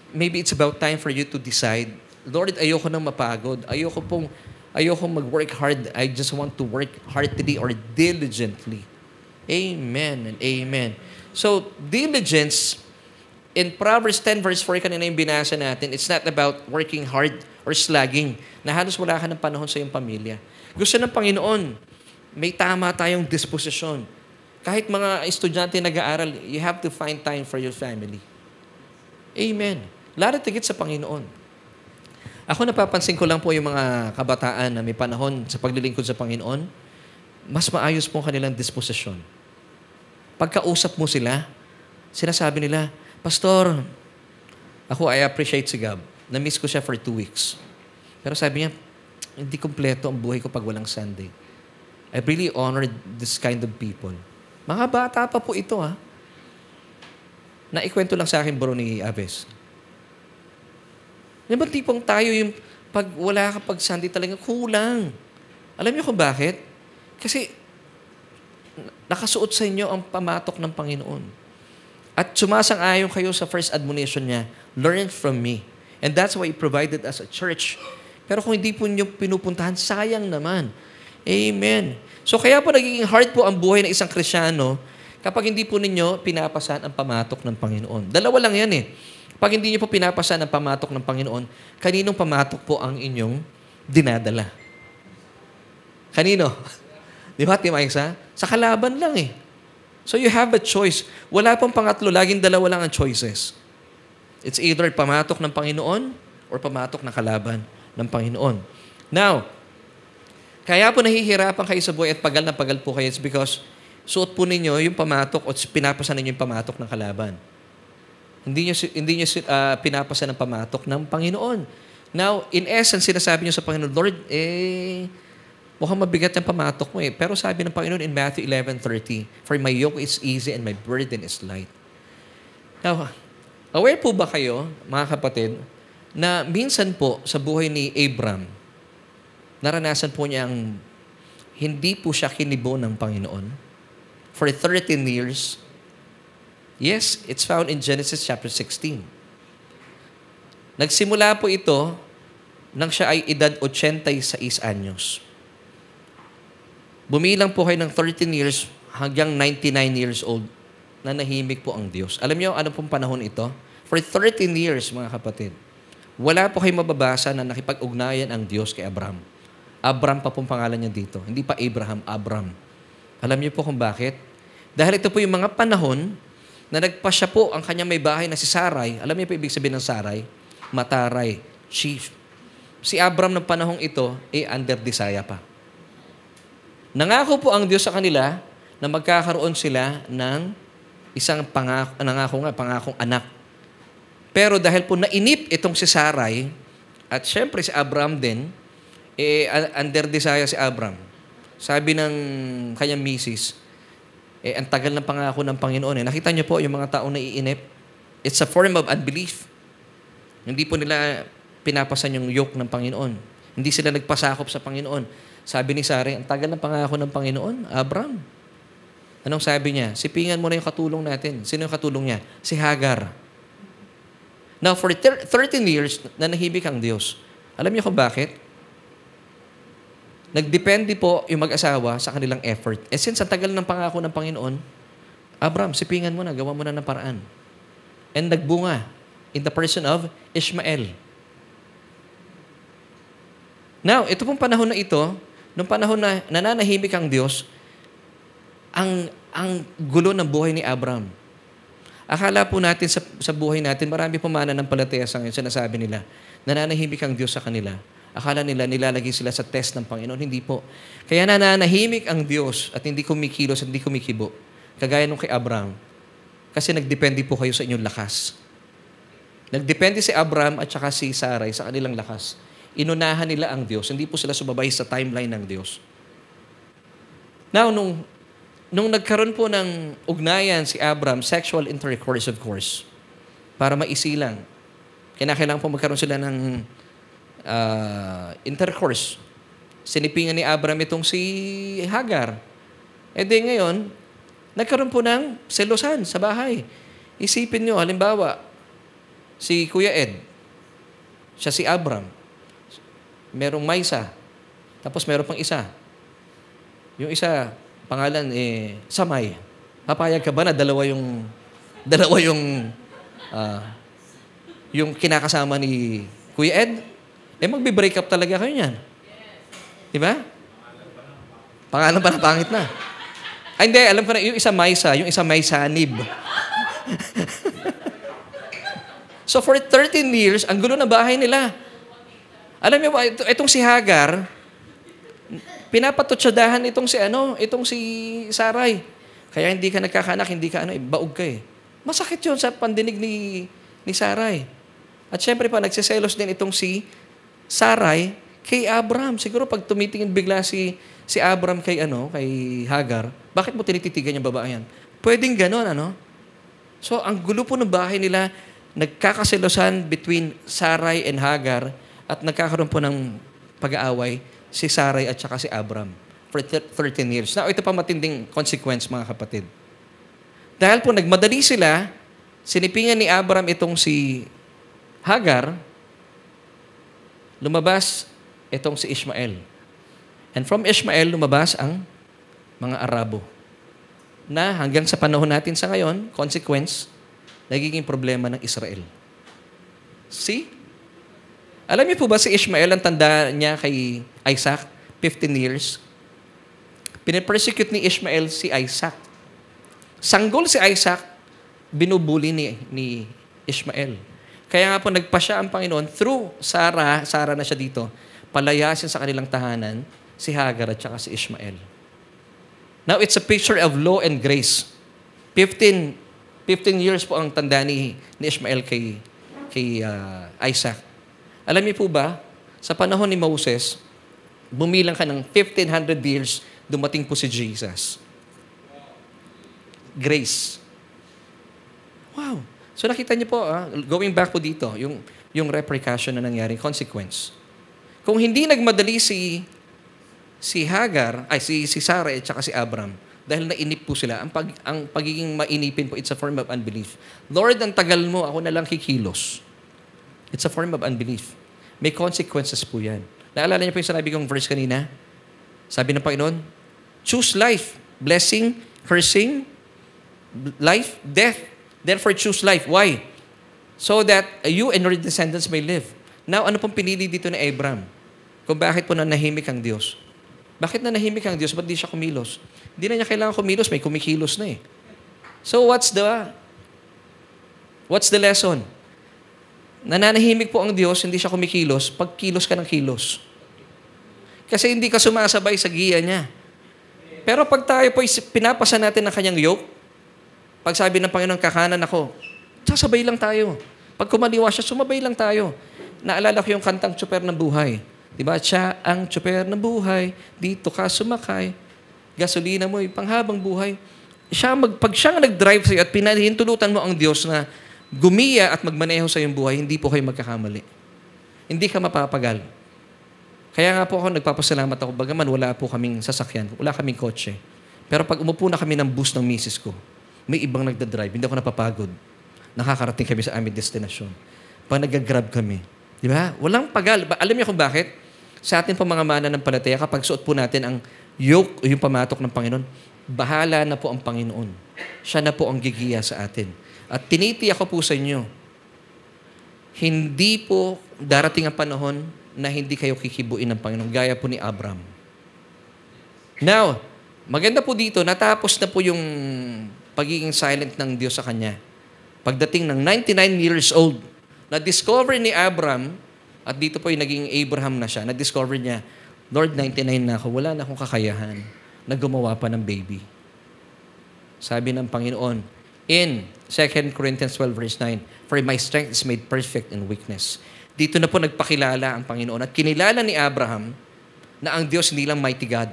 maybe it's about time for you to decide, Lord, ayoko nang mapagod. Ayoko mag-work hard. I just want to work heartily or diligently. Amen and amen. So, diligence, in Proverbs 10 verse 4, kanina yung binasa natin, it's not about working hard or slagging, na halos wala ka ng panahon sa iyong pamilya. Gusto ng Panginoon, may tama tayong disposisyon. Kahit mga estudyante nag-aaral, you have to find time for your family. Amen. Lalo tigit sa Panginoon. Ako napapansin ko lang po yung mga kabataan na may panahon sa paglilingkod sa Panginoon, mas maayos po kanilang disposisyon. Pagkausap mo sila, sinasabi nila, Pastor, I appreciate si Gab. Na-miss ko siya for 2 weeks. Pero sabi niya, hindi kumpleto ang buhay ko pag walang Sunday. I really honored this kind of people. Mga bata pa po ito, Naikwento lang sa akin, bro, ni Aves. Di ba tipong tayo yung pag wala ka pag Sunday talaga, kulang. Alam niyo kung bakit? Kasi nakasuot sa inyo ang pamatok ng Panginoon. At sumasang-ayon kayo sa first admonition niya, learn from me. And that's why He provided us a church. Pero kung hindi po niyo pinupuntahan, sayang naman. Amen. So kaya po nagiging hard po ang buhay ng isang Kristiyano kapag hindi po ninyo pinapasan ang pamatok ng Panginoon. Dalawa lang yan Pag hindi niyo po pinapasan ang pamatok ng Panginoon, kaninong pamatok po ang inyong dinadala? Kanino? Di ba, Team Aixa? Sa kalaban lang So you have a choice. Wala pong pangatlo, laging dalawa lang ang choices. It's either pamatok ng Panginoon or pamatok ng kalaban ng Panginoon. Now, kaya po nahihirapan kayo sa buhay at pagal na pagal po kayo, it's because suot po ninyo yung pamatok o pinapasan ninyo yung pamatok ng kalaban. Hindi nyo pinapasan ng pamatok ng Panginoon. Now, in essence, sinasabi nyo sa Panginoon, Lord, mukhang mabigat yung pamatok mo Pero sabi ng Panginoon in Matthew 11:30, For my yoke is easy and my burden is light. Now, aware po ba kayo, mga kapatid, na minsan po sa buhay ni Abram, naranasan po niya ang hindi po siya kinibo ng Panginoon for 13 years. Yes, it's found in Genesis chapter 16. Nagsimula po ito nang siya ay edad 86 anyos. Bumilang po kayo ng 13 years hanggang 99 years old na nahimik po ang Diyos. Alam niyo ano pong panahon ito? For 13 years, mga kapatid, wala po kayong mababasa na nakipag-ugnayan ang Diyos kay Abraham. Abram pa pong pangalan niya dito. Hindi pa Abraham, Abram. Alam niyo po kung bakit? Dahil ito po yung mga panahon na nagpasya po ang kanyang may bahay na si Sarai. Alam niyo po ibig sabihin ng Sarai? Mataray, chief. Si Abram ng panahong ito, under desire pa. Nangako po ang Diyos sa kanila na magkakaroon sila ng isang pangakong anak. Pero dahil po nainip itong si Sarai, at syempre si Abram din, under desire si Abram. Sabi ng kanyang misis, ang tagal ng pangako ng Panginoon. Nakita niyo po yung mga taong naiinip? It's a form of unbelief. Hindi po nila pinapasan yung yoke ng Panginoon. Hindi sila nagpasakop sa Panginoon. Sabi ni Sarai, ang tagal ng pangako ng Panginoon, Abram. Anong sabi niya? Sipingan mo na yung katulong natin. Sino yung katulong niya? Si Hagar. Now, for 13 years, nanahimik ang Diyos. Alam niyo kung bakit? Nagdepende po yung mag-asawa sa kanilang effort. Since ang tagal ng pangako ng Panginoon, Abram, sipingan mo na, gawa mo na ng paraan. And nagbunga in the person of Ishmael. Now, ito pong panahon na ito, nung panahon na nananahimik ang Diyos, ang gulo ng buhay ni Abram. Akala po natin sa buhay natin, marami po mananampalataya sa ngayon, sinasabi nila, nananahimik ang Diyos sa kanila. Akala nila nilalagay sila sa test ng Panginoon. Hindi po. Kaya nananahimik ang Diyos at hindi kumikilos at hindi kumikibo. Kagaya nung kay Abram. Kasi nagdepende po kayo sa inyong lakas. Nagdepende si Abram at saka si Sarai sa kanilang lakas. Inunahan nila ang Diyos. Hindi po sila sumabay sa timeline ng Diyos. Now, nung nagkaroon po ng ugnayan si Abram, sexual intercourse of course, para maisilang. Kailangan po magkaroon sila ng intercourse. Sinipingan ni Abram itong si Hagar. Di ngayon, nagkaroon po ng selosan sa bahay. Isipin nyo, halimbawa, si Kuya Ed, siya si Abram, merong Maisa, tapos meron pang isa. Yung isa, pangalan Samay. Papayag ka ba na dalawa yung kinakasama ni Kuya Ed? Magbe-break up talaga kayo niyan. Di ba? Pangalan pa na pangit na. Ay, hindi. Alam ko na, yung isa Maisa, yung isa Maisanib. So, for 13 years, ang gulo na bahay nila. Alam niyo ba, itong si Hagar, pinapatutsadahan itong si Sarai. Kaya hindi ka nagkakanak, hindi ka baog ka eh. Masakit yun sa pandinig ni Sarai. At syempre pa, nagsiselos din itong si Sarai kay Abram. Siguro pag tumitingin bigla si Abram kay Hagar, bakit mo tinititigan yung babae yan? Pwedeng ganon, So, ang gulo po ng bahay nila, nagkakaselosan between Sarai and Hagar at nagkakaroon po ng pag-aaway si Sarai at saka si Abram for 13 years. Now, ito pa matinding consequence, mga kapatid. Dahil po nagmadali sila, sinipingan ni Abram itong si Hagar, lumabas itong si Ishmael. And from Ishmael, lumabas ang mga Arabo. Na hanggang sa panahon natin sa ngayon, consequence, nagiging problema ng Israel. See? Alam niyo po ba si Ishmael, ang tanda niya kay Isaac, 15 years? Pinipersecute ni Ishmael si Isaac. Sanggol si Isaac, binubuli ni Ishmael. Kaya nga po nagpasya ang Panginoon through Sarah na siya dito, palayasin sa kanilang tahanan si Hagar at saka si Ishmael. Now, it's a picture of law and grace. 15 years po ang tanda ni Ishmael kay Isaac. Alam niyo po ba, sa panahon ni Moses, bumilang ka ng 1,500 years, dumating po si Jesus. Grace. Wow. So nakita niyo po, going back po dito, yung repercussion na nangyari, consequence. Kung hindi nagmadali si Sarah at saka si Abram, dahil nainip po sila, ang pagiging mainipin po, it's a form of unbelief. Lord, ang tagal mo, ako na lang kikilos. It's a form of unbelief. May consequences po yan. Naalala niyo po yung sinabi kong verse kanina? Sabi ng Panginoon, choose life, blessing, cursing, life, death. Therefore, choose life. Why? So that you and your descendants may live. Now, ano pong pinili dito ni Abraham? Kung bakit po nanahimik ang Diyos? Bakit nanahimik ang Diyos? Ba't di siya kumilos? Hindi na niya kailangan kumilos, may kumikilos na eh. So, what's the lesson? Nananahimik po ang Diyos, hindi siya kumikilos, pag kilos ka ng kilos. Kasi hindi ka sumasabay sa giya niya. Pero pag tayo po pinapasa natin ng kanyang yoke, pag sabi ng Panginoon, kakanan ako, sasabay lang tayo. Pag kumaliwa siya, sumabay lang tayo. Naalala ko yung kantang Tsuper ng Buhay. Diba? Siya ang tsuper ng buhay, dito ka sumakay, gasolina mo, panghabang buhay. Pag siya nag-drive sa'yo at pinahintulutan mo ang Diyos na gumiya at magmaneho sa iyong buhay, hindi po kayo magkakamali. Hindi ka mapapagal. Kaya nga po ako nagpapasalamat ako, bagaman wala po kaming sasakyan, wala kaming kotse. Pero pag umupo na kami ng bus ng misis ko, may ibang nagda-drive, hindi ako napapagod. Nakakarating kami sa aming destinasyon. Pag nag-grab kami, di ba? Walang pagal. Alam niyo kung bakit? Sa atin po mga mananampalataya, kapag suot po natin ang yoke o yung pamatok ng Panginoon, bahala na po ang Panginoon. Siya na po ang gigiya sa atin. At tinitiyak ko po sa inyo, hindi po darating ang panahon na hindi kayo kikibuin ng Panginoon, gaya po ni Abraham. Now, maganda po dito, natapos na po yung pagiging silent ng Diyos sa kanya. Pagdating ng 99 years old, na-discover ni Abraham, at dito po yung naging Abraham na siya, na-discover niya, Lord, 99 na ako, wala na akong kakayahan na gumawa pa ng baby. Sabi ng Panginoon, in 2 Corinthians 12 verse 9, for my strength is made perfect in weakness. Dito na po nagpakilala ang Panginoon at kinilala ni Abraham na ang Diyos hindi lang mighty God.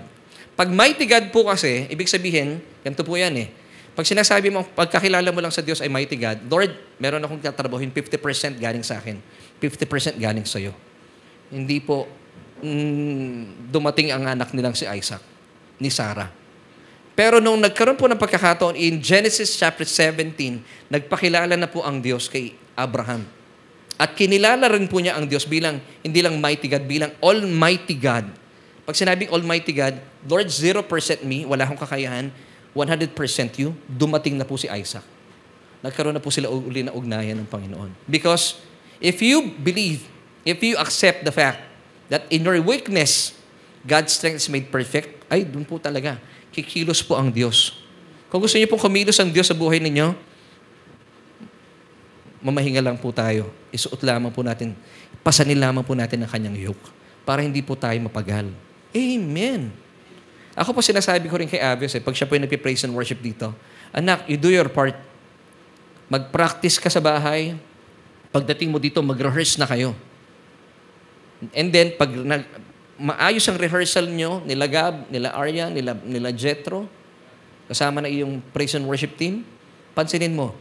Pag mighty God po kasi, ibig sabihin, ganito po yan eh. Pag sinasabi mo, pagkakilala mo lang sa Diyos ay mighty God, Lord, meron akong tatrabahin, 50% galing sa akin, 50% galing sa iyo. Hindi po dumating ang anak nilang si Isaac, ni Sarah. Pero nung nagkaroon po ng pagkakataon in Genesis chapter 17, nagpakilala na po ang Diyos kay Abraham. At kinilala rin po niya ang Diyos bilang, hindi lang mighty God, bilang Almighty God. Pag sinabing Almighty God, Lord, 0% me, wala akong kakayahan, 100% you, dumating na po si Isaac. Nagkaroon na po sila uli na ugnayan ng Panginoon. Because if you believe, if you accept the fact that in your weakness, God's strength is made perfect, ay, dun po talaga, kikilos po ang Diyos. Kung gusto niyo pong kumilos ang Diyos sa buhay ninyo, mamahinga lang po tayo. Isuot lamang po natin, pasanin lamang po natin ang kanyang yoke para hindi po tayo mapagal. Amen. Ako po sinasabi ko rin kay Avios, pag siya po yung nagpipraise and worship dito, anak, you do your part. Mag-practice ka sa bahay. Pagdating mo dito, mag-rehearse na kayo. And then, pag maayos ang rehearsal nyo, nila Gab, nila Arya, nila Jetro, kasama na iyong praise and worship team, pansinin mo,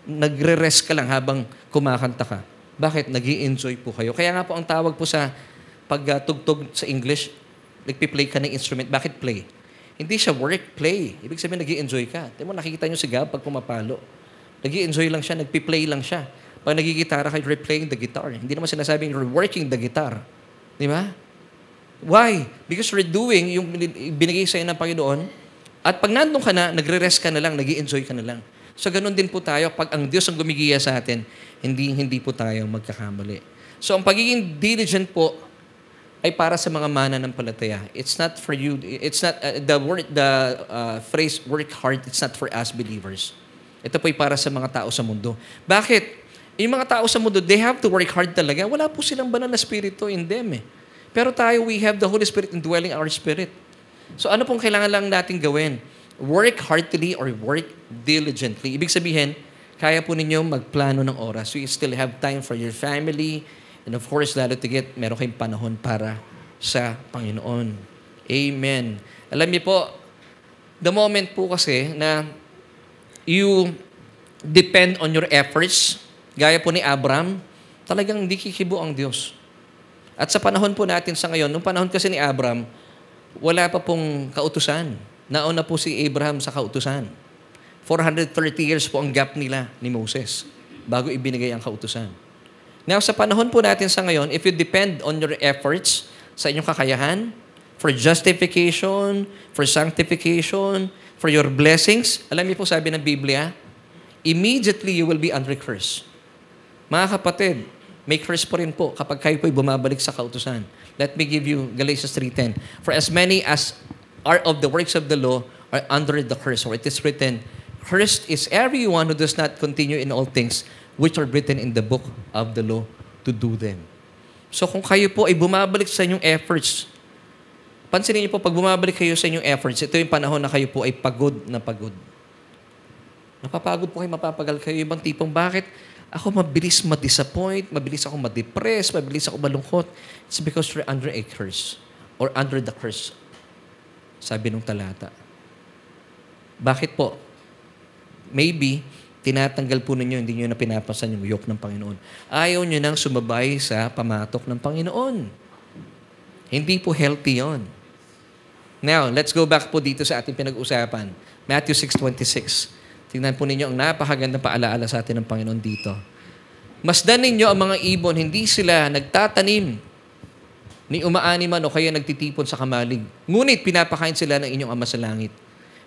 nagre-rest ka lang habang kumakanta ka. Bakit? Nag-i-enjoy po kayo. Kaya nga po ang tawag po sa pagtugtog sa English, nagpi-play ka ng instrument. Bakit play? Hindi siya work, play. Ibig sabihin, nag-i-enjoy ka. Di mo, nakikita nyo si Gab pag pumapalo. Nag-i-enjoy lang siya, nagpi-play lang siya. Pag nagigitara ka, you're playing the guitar. Hindi naman sinasabing you're working the guitar. Di ba? Why? Because you're doing yung binigay sa'yo ng Panginoon at pag nandun ka na, nagre-rest ka na lang, nag-i-enjoy ka na lang. So, ganun din po tayo. Pag ang Diyos ang gumigiya sa atin, hindi po tayo magkakamali. So, ang pagiging diligent po ay para sa mga mananampalataya. It's not for you. It's not the phrase work hard. It's not for us believers. Ito po ay para sa mga tao sa mundo. Bakit? Yung mga tao sa mundo, they have to work hard talaga. Wala po silang banal na spirito in them eh. Pero tayo, we have the Holy Spirit indwelling our spirit. So ano pong kailangan lang natin gawin? Work heartily or work diligently. Ibig sabihin, kaya po ninyo magplano ng oras. So you still have time for your family. And of course, lalo tigit, meron kayong panahon para sa Panginoon. Amen. Alam niyo po, the moment po kasi na you depend on your efforts, gaya po ni Abraham, talagang hindi kikibo ang Diyos. At sa panahon po natin sa ngayon, nung panahon kasi ni Abraham, wala pa pong kautusan. Nauna po si Abraham sa kautusan. 430 years po ang gap nila ni Moses bago ibinigay ang kautusan. Now, sa panahon po natin sa ngayon, if you depend on your efforts sa inyong kakayahan, for justification, for sanctification, for your blessings, alam niyo po sabi ng Biblia, immediately you will be under curse. Mga kapatid, may curse po rin po kapag kayo po'y bumabalik sa kautusan. Let me give you Galatians 3:10. For as many as are of the works of the law are under the curse. For it is written, cursed is everyone who does not continue in all things which are written in the book of the law to do them. So kung kayo po ay bumabalik sa inyong efforts, pansinin niyo po, pag bumabalik kayo sa inyong efforts, ito yung panahon na kayo po ay pagod na pagod. Napapagod po kayo, mapapagal kayo. Ibang tipong, bakit ako mabilis ma-disappoint, mabilis ako ma-depress, mabilis ako malungkot? It's because you're under a curse or under the curse. Sabi nung talata. Bakit po? Maybe, tinatanggal po ninyo, hindi nyo na pinapasan yung yoke ng Panginoon. Ayaw nyo nang sumabay sa pamatok ng Panginoon. Hindi po healthy yon. Now, let's go back po dito sa ating pinag-usapan. Matthew 6:26. Tingnan po ninyo ang napakagandang paalaala sa atin ng Panginoon dito. Masdan ninyo ang mga ibon, hindi sila nagtatanim, ni umaani man o kaya nagtitipon sa kamalig. Ngunit pinapakain sila ng inyong Ama sa langit.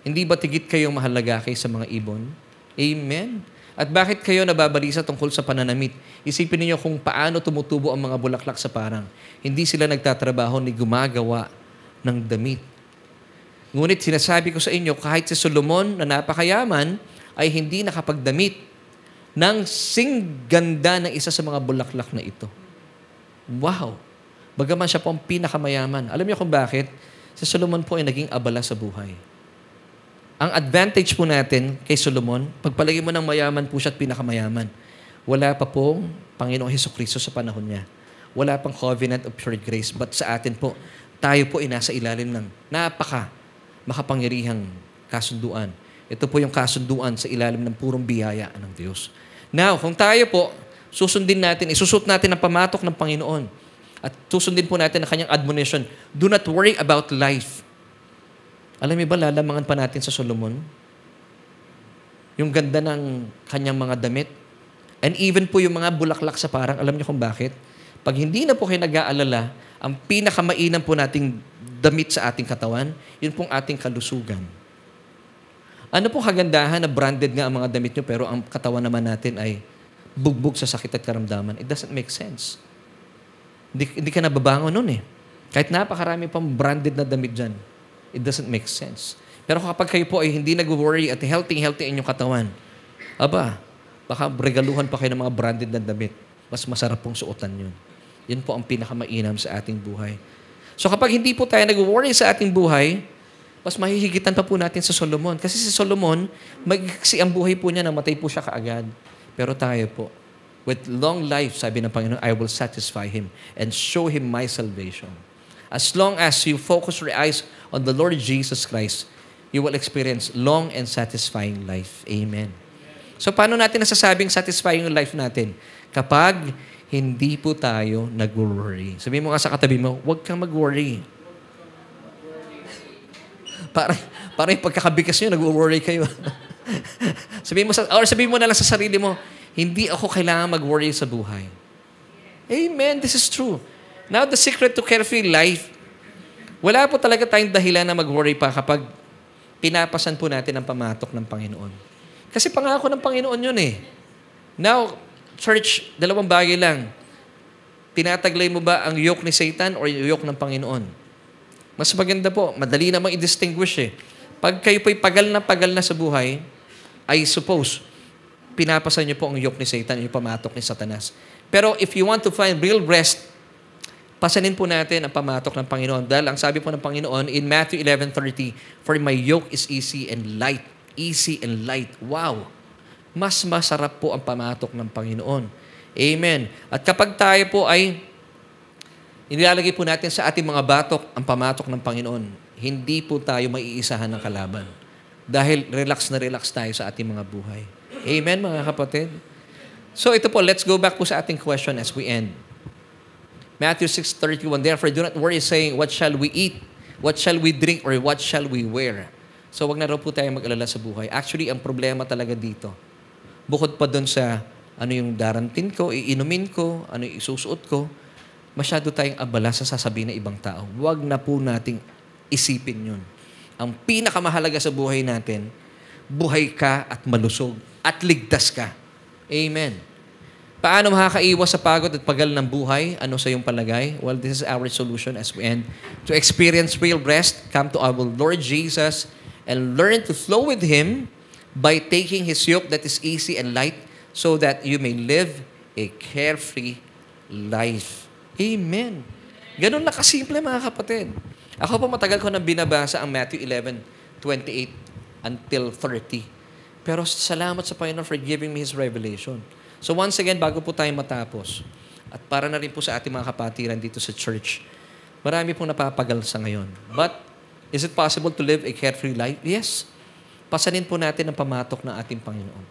Hindi ba tigit kayong mahalaga kay sa mga ibon? Amen. At bakit kayo nababalisa tungkol sa pananamit? Isipin niyo kung paano tumutubo ang mga bulaklak sa parang. Hindi sila nagtatrabaho ni gumagawa ng damit. Ngunit sinasabi ko sa inyo, kahit si Solomon na napakayaman ay hindi nakapagdamit ng singganda ng isa sa mga bulaklak na ito. Wow! Bagaman siya po ang pinakamayaman. Alam niyo kung bakit? Si Solomon po ay naging abala sa buhay. Ang advantage po natin kay Solomon, pagpalagay mo ng mayaman po siya at pinakamayaman, wala pa pong Panginoong Hesukristo sa panahon niya. Wala pang covenant of pure grace. But sa atin po, tayo po ay nasa ilalim ng makapangyarihang kasunduan. Ito po yung kasunduan sa ilalim ng purong biyaya ng Diyos. Now, kung tayo po, isusot natin ang pamatok ng Panginoon at susundin po natin ang kanyang admonition, do not worry about life. Alam niyo ba, lalamangan pa natin sa Solomon? Yung ganda ng kanyang mga damit. And even po yung mga bulaklak sa parang, alam niyo kung bakit? Pag hindi na po kayo nag-aalala, ang pinakamainam po nating damit sa ating katawan, yun pong ating kalusugan. Ano pong kagandahan na branded nga ang mga damit nyo, pero ang katawan naman natin ay bugbog sa sakit at karamdaman? It doesn't make sense. Hindi ka nababangon nun eh. Kahit napakarami pang branded na damit dyan, it doesn't make sense. Pero kapag kayo po ay hindi nag-worry at healthy inyong katawan, baka regaluhan pa kayo ng mga branded na damit. Mas masarap pong suotan yun. Yun po ang pinakamainam sa ating buhay. So kapag hindi po tayo nag-worry sa ating buhay, mas mahihigitan pa po natin sa Solomon. Kasi si Solomon, magiksi ang buhay po niya, namatay po siya kaagad. Pero tayo po, with long life, sabi ng Panginoon, I will satisfy him and show him my salvation. As long as you focus your eyes on the Lord Jesus Christ, you will experience long and satisfying life. Amen. So paano natin nasasabing satisfying yung life natin? Kapag hindi po tayo nag-worry. Sabihin mo nga sa katabi mo, huwag kang mag-worry. Parang yung pagkakabigas nyo, nag-worry kayo. sabihin mo na lang sa sarili mo, hindi ako kailangan mag-worry sa buhay. Amen. This is true. Now, the secret to carefree life, wala po talaga tayong dahilan na mag-worry pa kapag pinapasan po natin ang pamatok ng Panginoon. Kasi pangako ng Panginoon yun eh. Now, church, dalawang bagay lang. Tinataglay mo ba ang yoke ni Satan or yung yoke ng Panginoon? Mas maganda po, madali namang i-distinguish eh. Pag kayo po'y pagal na sa buhay, I suppose, pinapasan niyo po ang yoke ni Satan, yung pamatok ni Satanas. Pero if you want to find real rest, pasanin po natin ang pamatok ng Panginoon. Dahil ang sabi po ng Panginoon in Matthew 11:30, for my yoke is easy and light. Easy and light. Wow! Mas masarap po ang pamatok ng Panginoon. Amen. At kapag tayo po ay inilalagay po natin sa ating mga batok ang pamatok ng Panginoon, hindi po tayo maiisahan ng kalaban. Dahil relax na relax tayo sa ating mga buhay. Amen, mga kapatid? So ito po, let's go back po sa ating question as we end. Matthew 6:31, therefore do not worry saying, what shall we eat? What shall we drink? Or what shall we wear? So wag na raw po tayo mag-alala sa buhay. Actually, ang problema talaga dito, bukod pa dun sa ano yung darantin ko, iinumin ko, ano yung isusuot ko, masyado tayong abala sa sasabihin ng ibang tao. Huwag na po nating isipin yun. Ang pinakamahalaga sa buhay natin, buhay ka at malusog at ligtas ka. Amen. Paano makakaiwas sa pagod at pagal ng buhay? Ano sa iyong palagay? Well, this is our solution as we end. To experience real rest, come to our Lord Jesus and learn to flow with Him by taking His yoke that is easy and light so that you may live a carefree life. Amen. Ganun na kasimple, mga kapatid. Ako po matagal ko nang binabasa ang Matthew 11:28 until 30. Pero salamat sa Panginoon for giving me His revelation. So once again, bago po tayo matapos, at para na rin po sa ating mga kapatiran dito sa church, marami pong napapagal sa ngayon. But, is it possible to live a carefree life? Yes. Pasanin po natin ang pamatok ng ating Panginoon.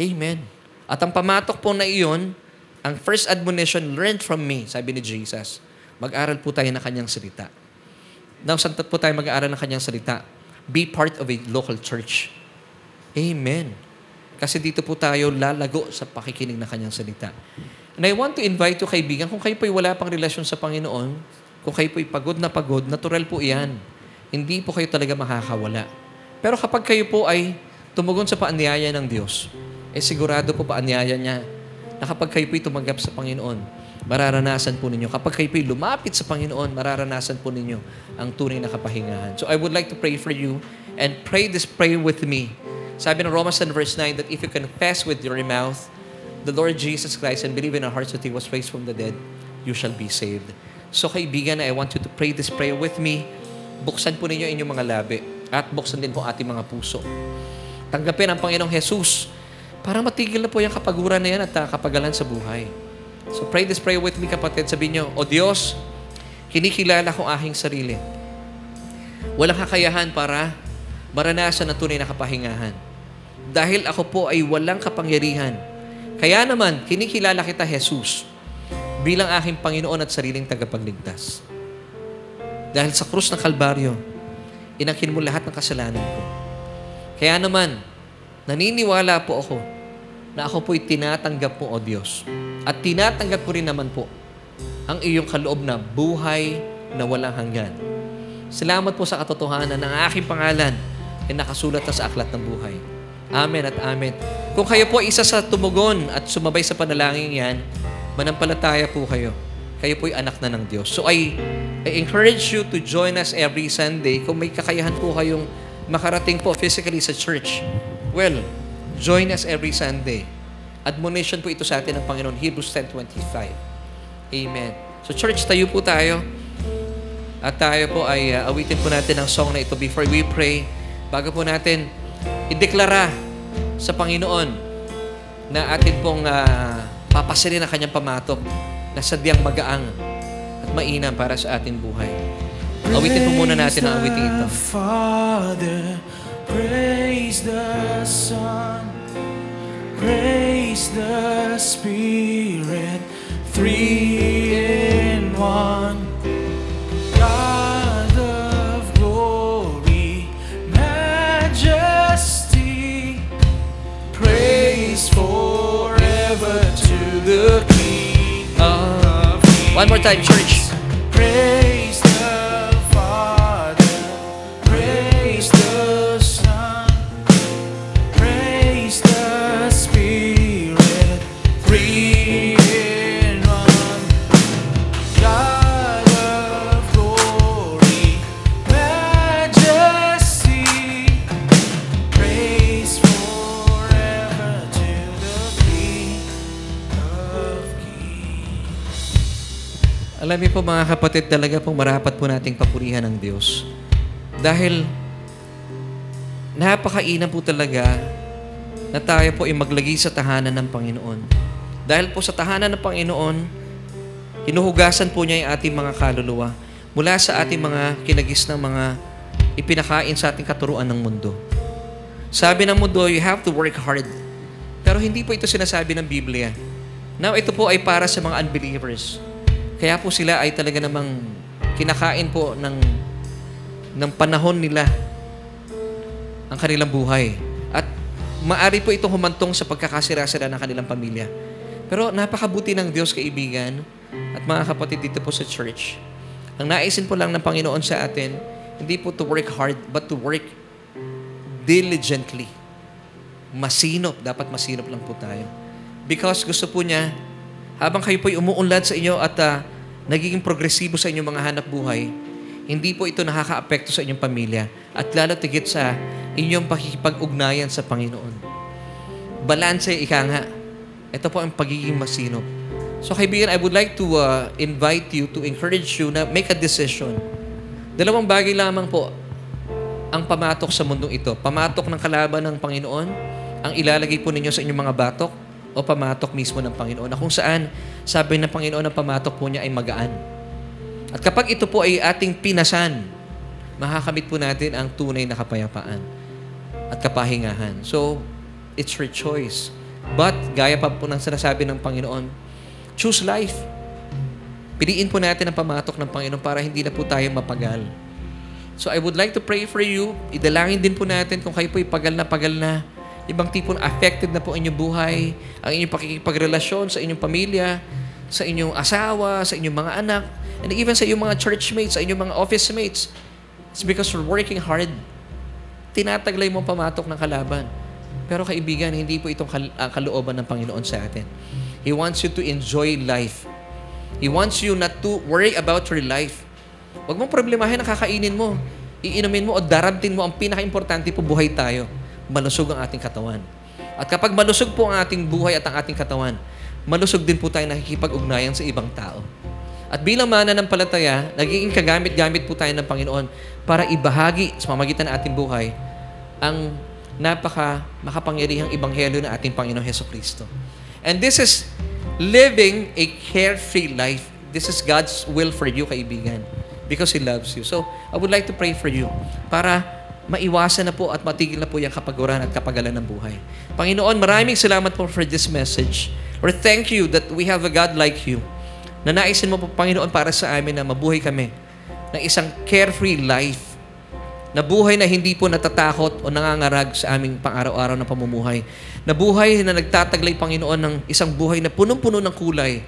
Amen. At ang pamatok po na iyon, ang first admonition, learn from me, sabi ni Jesus. Mag-aral po tayo ng kanyang salita. Now, saan po tayo mag-aaral ng kanyang salita? Be part of a local church. Amen. Kasi dito po tayo lalago sa pakikinig ng kanyang salita. And I want to invite you, kaibigan, kung kayo po'y wala pang relasyon sa Panginoon, kung kayo po'y pagod, natural po iyan. Hindi po kayo talaga makakawala. Pero kapag kayo po ay tumugon sa paanyaya ng Diyos, sigurado po paanyaya niya na kapag kayo po'y tumanggap sa Panginoon, mararanasan po ninyo. Kapag kayo po'y lumapit sa Panginoon, mararanasan po ninyo ang tunay na kapahingahan. So I would like to pray for you and pray this prayer with me. Sabi ng Romans 10 verse 9 that if you confess with your mouth the Lord Jesus Christ and believe in our hearts that He was raised from the dead, you shall be saved. So kaibigan, I want you to pray this prayer with me. Buksan po ninyo inyong mga labi at buksan din po ating mga puso. Tanggapin ang Panginoong Jesus para matigil na po yung kapaguran na yan at kapagalan sa buhay. So pray this prayer with me, kapatid. Sabihin nyo, O Diyos, kinikilala ko aking sarili. Walang kakayahan para maranasan ang tunay na kapahingahan. Dahil ako po ay walang kapangyarihan. Kaya naman, kinikilala kita, Jesus, bilang aking Panginoon at sariling tagapagligtas. Dahil sa krus ng Kalbaryo, inangkin mo lahat ng kasalanan ko. Kaya naman, naniniwala po ako na ako po'y tinatanggap mo, O Diyos. At tinatanggap ko rin naman po ang iyong kaloob na buhay na walang hanggan. Salamat po sa katotohanan ng aking pangalan ay nakasulat na sa aklat ng buhay. Amen at amen. Kung kayo po isa sa tumugon at sumabay sa panalangin yan, manampalataya po kayo. Kayo po'y anak na ng Diyos. So I encourage you to join us every Sunday. Kung may kakayahan po kayong makarating po physically sa church, well, join us every Sunday. Admonition po ito sa atin ng Panginoon, Hebrews 10:25. Amen. So church, tayo po tayo. At tayo po ay awitin po natin ang song na ito before we pray. Bago po natin ideklara sa Panginoon na atin pong papasilin ang kanyang pamatok na sadyang magaang at mainam para sa ating buhay. Awitin po muna natin ang awitin ito. Father, praise the Son, praise the Spirit, three in one. God of glory, majesty, praise forever to the King of Kings. One more time, church. Praise the Father, praise the Son, praise the Spirit, three in one. God of glory, majesty, praise forever to the King of Kings. Alam niyo po mga kapatid, talaga pong marapat po nating papurihan ng Diyos. Dahil napakainam po talaga na tayo po ay maglagi sa tahanan ng Panginoon. Dahil po sa tahanan ng Panginoon, hinuhugasan po niya yung ating mga kaluluwa mula sa ating mga kinagis ng mga ipinakain sa ating katuruan ng mundo. Sabi ng mundo, you have to work hard. Pero hindi po ito sinasabi ng Biblia. Now, ito po ay para sa mga unbelievers. Kaya po sila ay talaga namang kinakain po ng panahon nila ang kanilang buhay. At Maari po itong humantong sa pagkakasira-sira ng kanilang pamilya. Pero napakabuti ng Diyos, kaibigan, at mga kapatid dito po sa church. Ang naisin po lang ng Panginoon sa atin, hindi po to work hard, but to work diligently. Masinop. Dapat masinop lang po tayo. Because gusto po niya, habang kayo po'y umuunlad sa inyo at nagiging progresibo sa inyong mga hanap buhay, hindi po ito nakaka-apekto sa inyong pamilya at lalo tigit sa inyong pakikipag-ugnayan sa Panginoon. Balanse, ika nga. Ito po ang pagiging masinop. So kaibigan, I would like to invite you, to encourage you na make a decision. Dalawang bagay lamang po ang pamatok sa mundong ito. Pamatok ng kalaban ng Panginoon, ang ilalagay po ninyo sa inyong mga batok, o pamatok mismo ng Panginoon, na kung saan sabi ng Panginoon ang pamatok po niya ay magaan. At kapag ito po ay ating pinasan, makakamit po natin ang tunay na kapayapaan at kapahingahan. So, it's your choice. But, gaya pa po ng sinasabi ng Panginoon, choose life. Piliin po natin ang pamatok ng Panginoon para hindi na po tayo mapagal. So, I would like to pray for you. Idalangin din po natin kung kayo po pagal na, ibang tipong affected na po inyong buhay, ang inyong pakikipagrelasyon sa inyong pamilya, sa inyong asawa, sa inyong mga anak, and even sa inyong mga churchmates, sa inyong mga office mates. It's because we're working hard. Tinataglay mo ang pamatok ng kalaban. Pero kaibigan, hindi po itong kalooban ng Panginoon sa atin. He wants you to enjoy life. He wants you not to worry about your life. Huwag mong problemahin ang kakainin mo, iinumin mo o daramtin mo. Ang pinaka-importante po, buhay tayo. Malusog ang ating katawan. At kapag malusog po ang ating buhay at ang ating katawan, malusog din po tayo nakikipag-ugnayan sa ibang tao. At bilang mananampalataya, nagiging kagamit-gamit po tayo ng Panginoon para ibahagi sa pamamagitan ng ating buhay ang makapangyarihang ebanghelyo ng ating Panginoon Hesukristo. And this is living a carefree life. This is God's will for you, kaibigan, because He loves you. So, I would like to pray for you para maiwasan na po at matigil na po yung kapaguran at kapagalan ng buhay. Panginoon, maraming salamat po for this message. Lord, thank you that we have a God like you, na naisin mo po, Panginoon, para sa amin na mabuhay kami ng isang carefree life, na buhay na hindi po natatakot o nangangarag sa aming pang-araw-araw na pamumuhay, na buhay na nagtataglay, Panginoon, ng isang buhay na punong-puno ng kulay,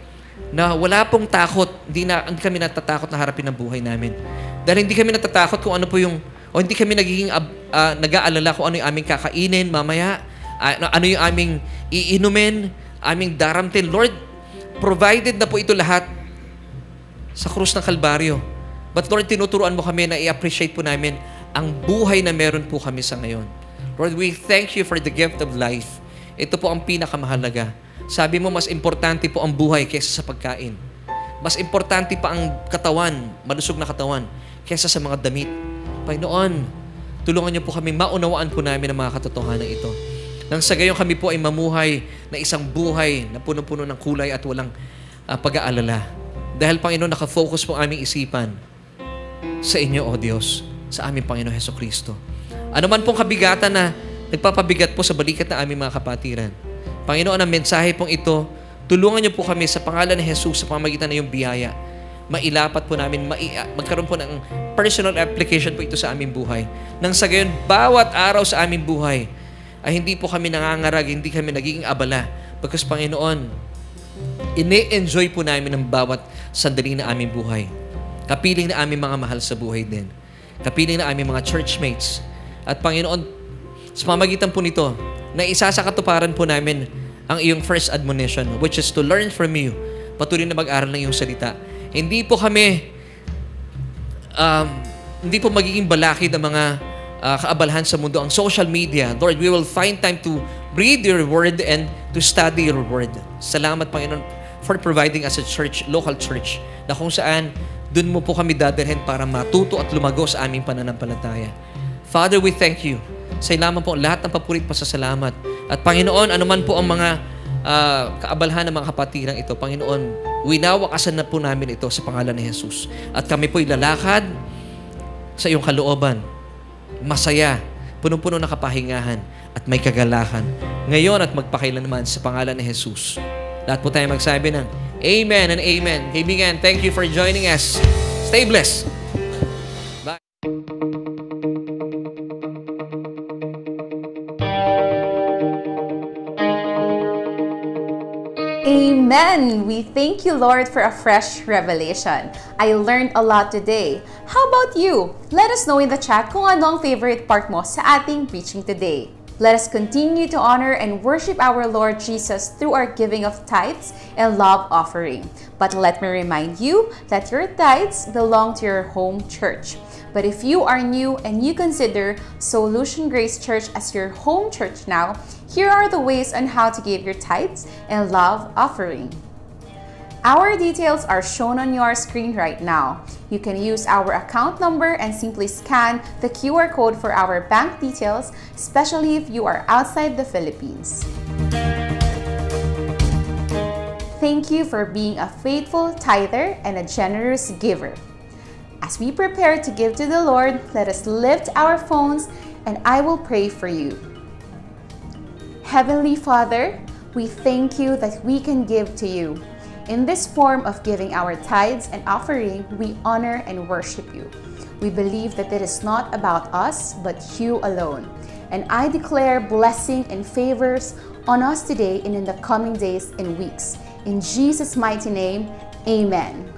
na wala pong takot, hindi kami natatakot na harapin ang buhay namin. Dahil hindi kami natatakot kung ano po yung o hindi kami nagiging nag-aalala kung ano yung aming kakainin mamaya, ano yung aming iinumin, aming daramtin. Lord, provided na po ito lahat sa krus ng Kalbaryo. But Lord, tinuturuan mo kami na i-appreciate po namin ang buhay na meron po kami sa ngayon. Lord, we thank you for the gift of life. Ito po ang pinakamahalaga. Sabi mo, mas importante po ang buhay kaysa sa pagkain. Mas importante pa ang katawan, malusog na katawan, kaysa sa mga damit. Panginoon, tulungan niyo po kami, maunawaan po namin ang mga katotohanan ito. Nang sa gayon kami po ay mamuhay na isang buhay na puno-puno ng kulay at walang pag-aalala. Dahil Panginoon, nakafocus po aming isipan sa inyo, O Diyos, sa aming Panginoon Hesukristo. Ano man pong kabigatan na nagpapabigat po sa balikat na aming mga kapatiran. Panginoon, ang mensahe pong ito, tulungan niyo po kami sa pangalan ni Jesus sa pamamagitan ng iyong biyaya. Mailapat po namin, magkaroon po ng personal application po ito sa aming buhay. Nang sa gayon, bawat araw sa aming buhay ay hindi po kami nangangarag, hindi kami nagiging abala. Because Panginoon, ini-enjoy po namin ang bawat sandali na aming buhay. Kapiling na aming mga mahal sa buhay din. Kapiling na aming mga churchmates. At Panginoon, sa pamamagitan po nito, na isa sa katuparan po namin ang iyong first admonition, which is to learn from you. Patuloy na mag-aral ng iyong salita. Hindi po kami, hindi po magiging balakid ang mga kaabalahan sa mundo, ang social media. Lord, we will find time to read your word and to study your word. Salamat, Panginoon, for providing us a church, local church, na kung saan dun mo po kami dadalhin para matuto at lumago sa aming pananampalataya. Father, we thank you. Sa ilaman po lahat ng papurit pasasalamat. At Panginoon, anuman po ang mga kaabalahan ng mga kapatirang ito, Panginoon, winawakasan na po namin ito sa pangalan ni Jesus. At kami po ilalakad sa iyong kalooban. Masaya, punong-puno na kapahingahan at may kagalakan. Ngayon at magpakailanman sa pangalan ni Jesus. Lahat po tayo magsabi ng Amen and Amen. Kaibigan, thank you for joining us. Stay blessed. Bye. Amen! We thank you, Lord, for a fresh revelation. I learned a lot today. How about you? Let us know in the chat kung ano ang favorite part mo sa ating preaching today. Let us continue to honor and worship our Lord Jesus through our giving of tithes and love offering. But let me remind you that your tithes belong to your home church. But if you are new and you consider Solution Grace Church as your home church now, here are the ways on how to give your tithes and love offering. Our details are shown on your screen right now. You can use our account number and simply scan the QR code for our bank details, especially if you are outside the Philippines. Thank you for being a faithful tither and a generous giver. As we prepare to give to the Lord, let us lift our phones and I will pray for you. Heavenly Father, we thank you that we can give to you. In this form of giving our tithes and offering, we honor and worship you. We believe that it is not about us, but you alone. And I declare blessing and favors on us today and in the coming days and weeks. In Jesus' mighty name, amen.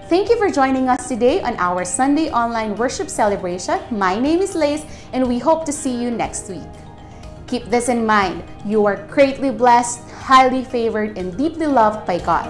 Thank you for joining us today on our Sunday online worship celebration. My name is Lace, and we hope to see you next week. Keep this in mind. You are greatly blessed, highly favored, and deeply loved by God.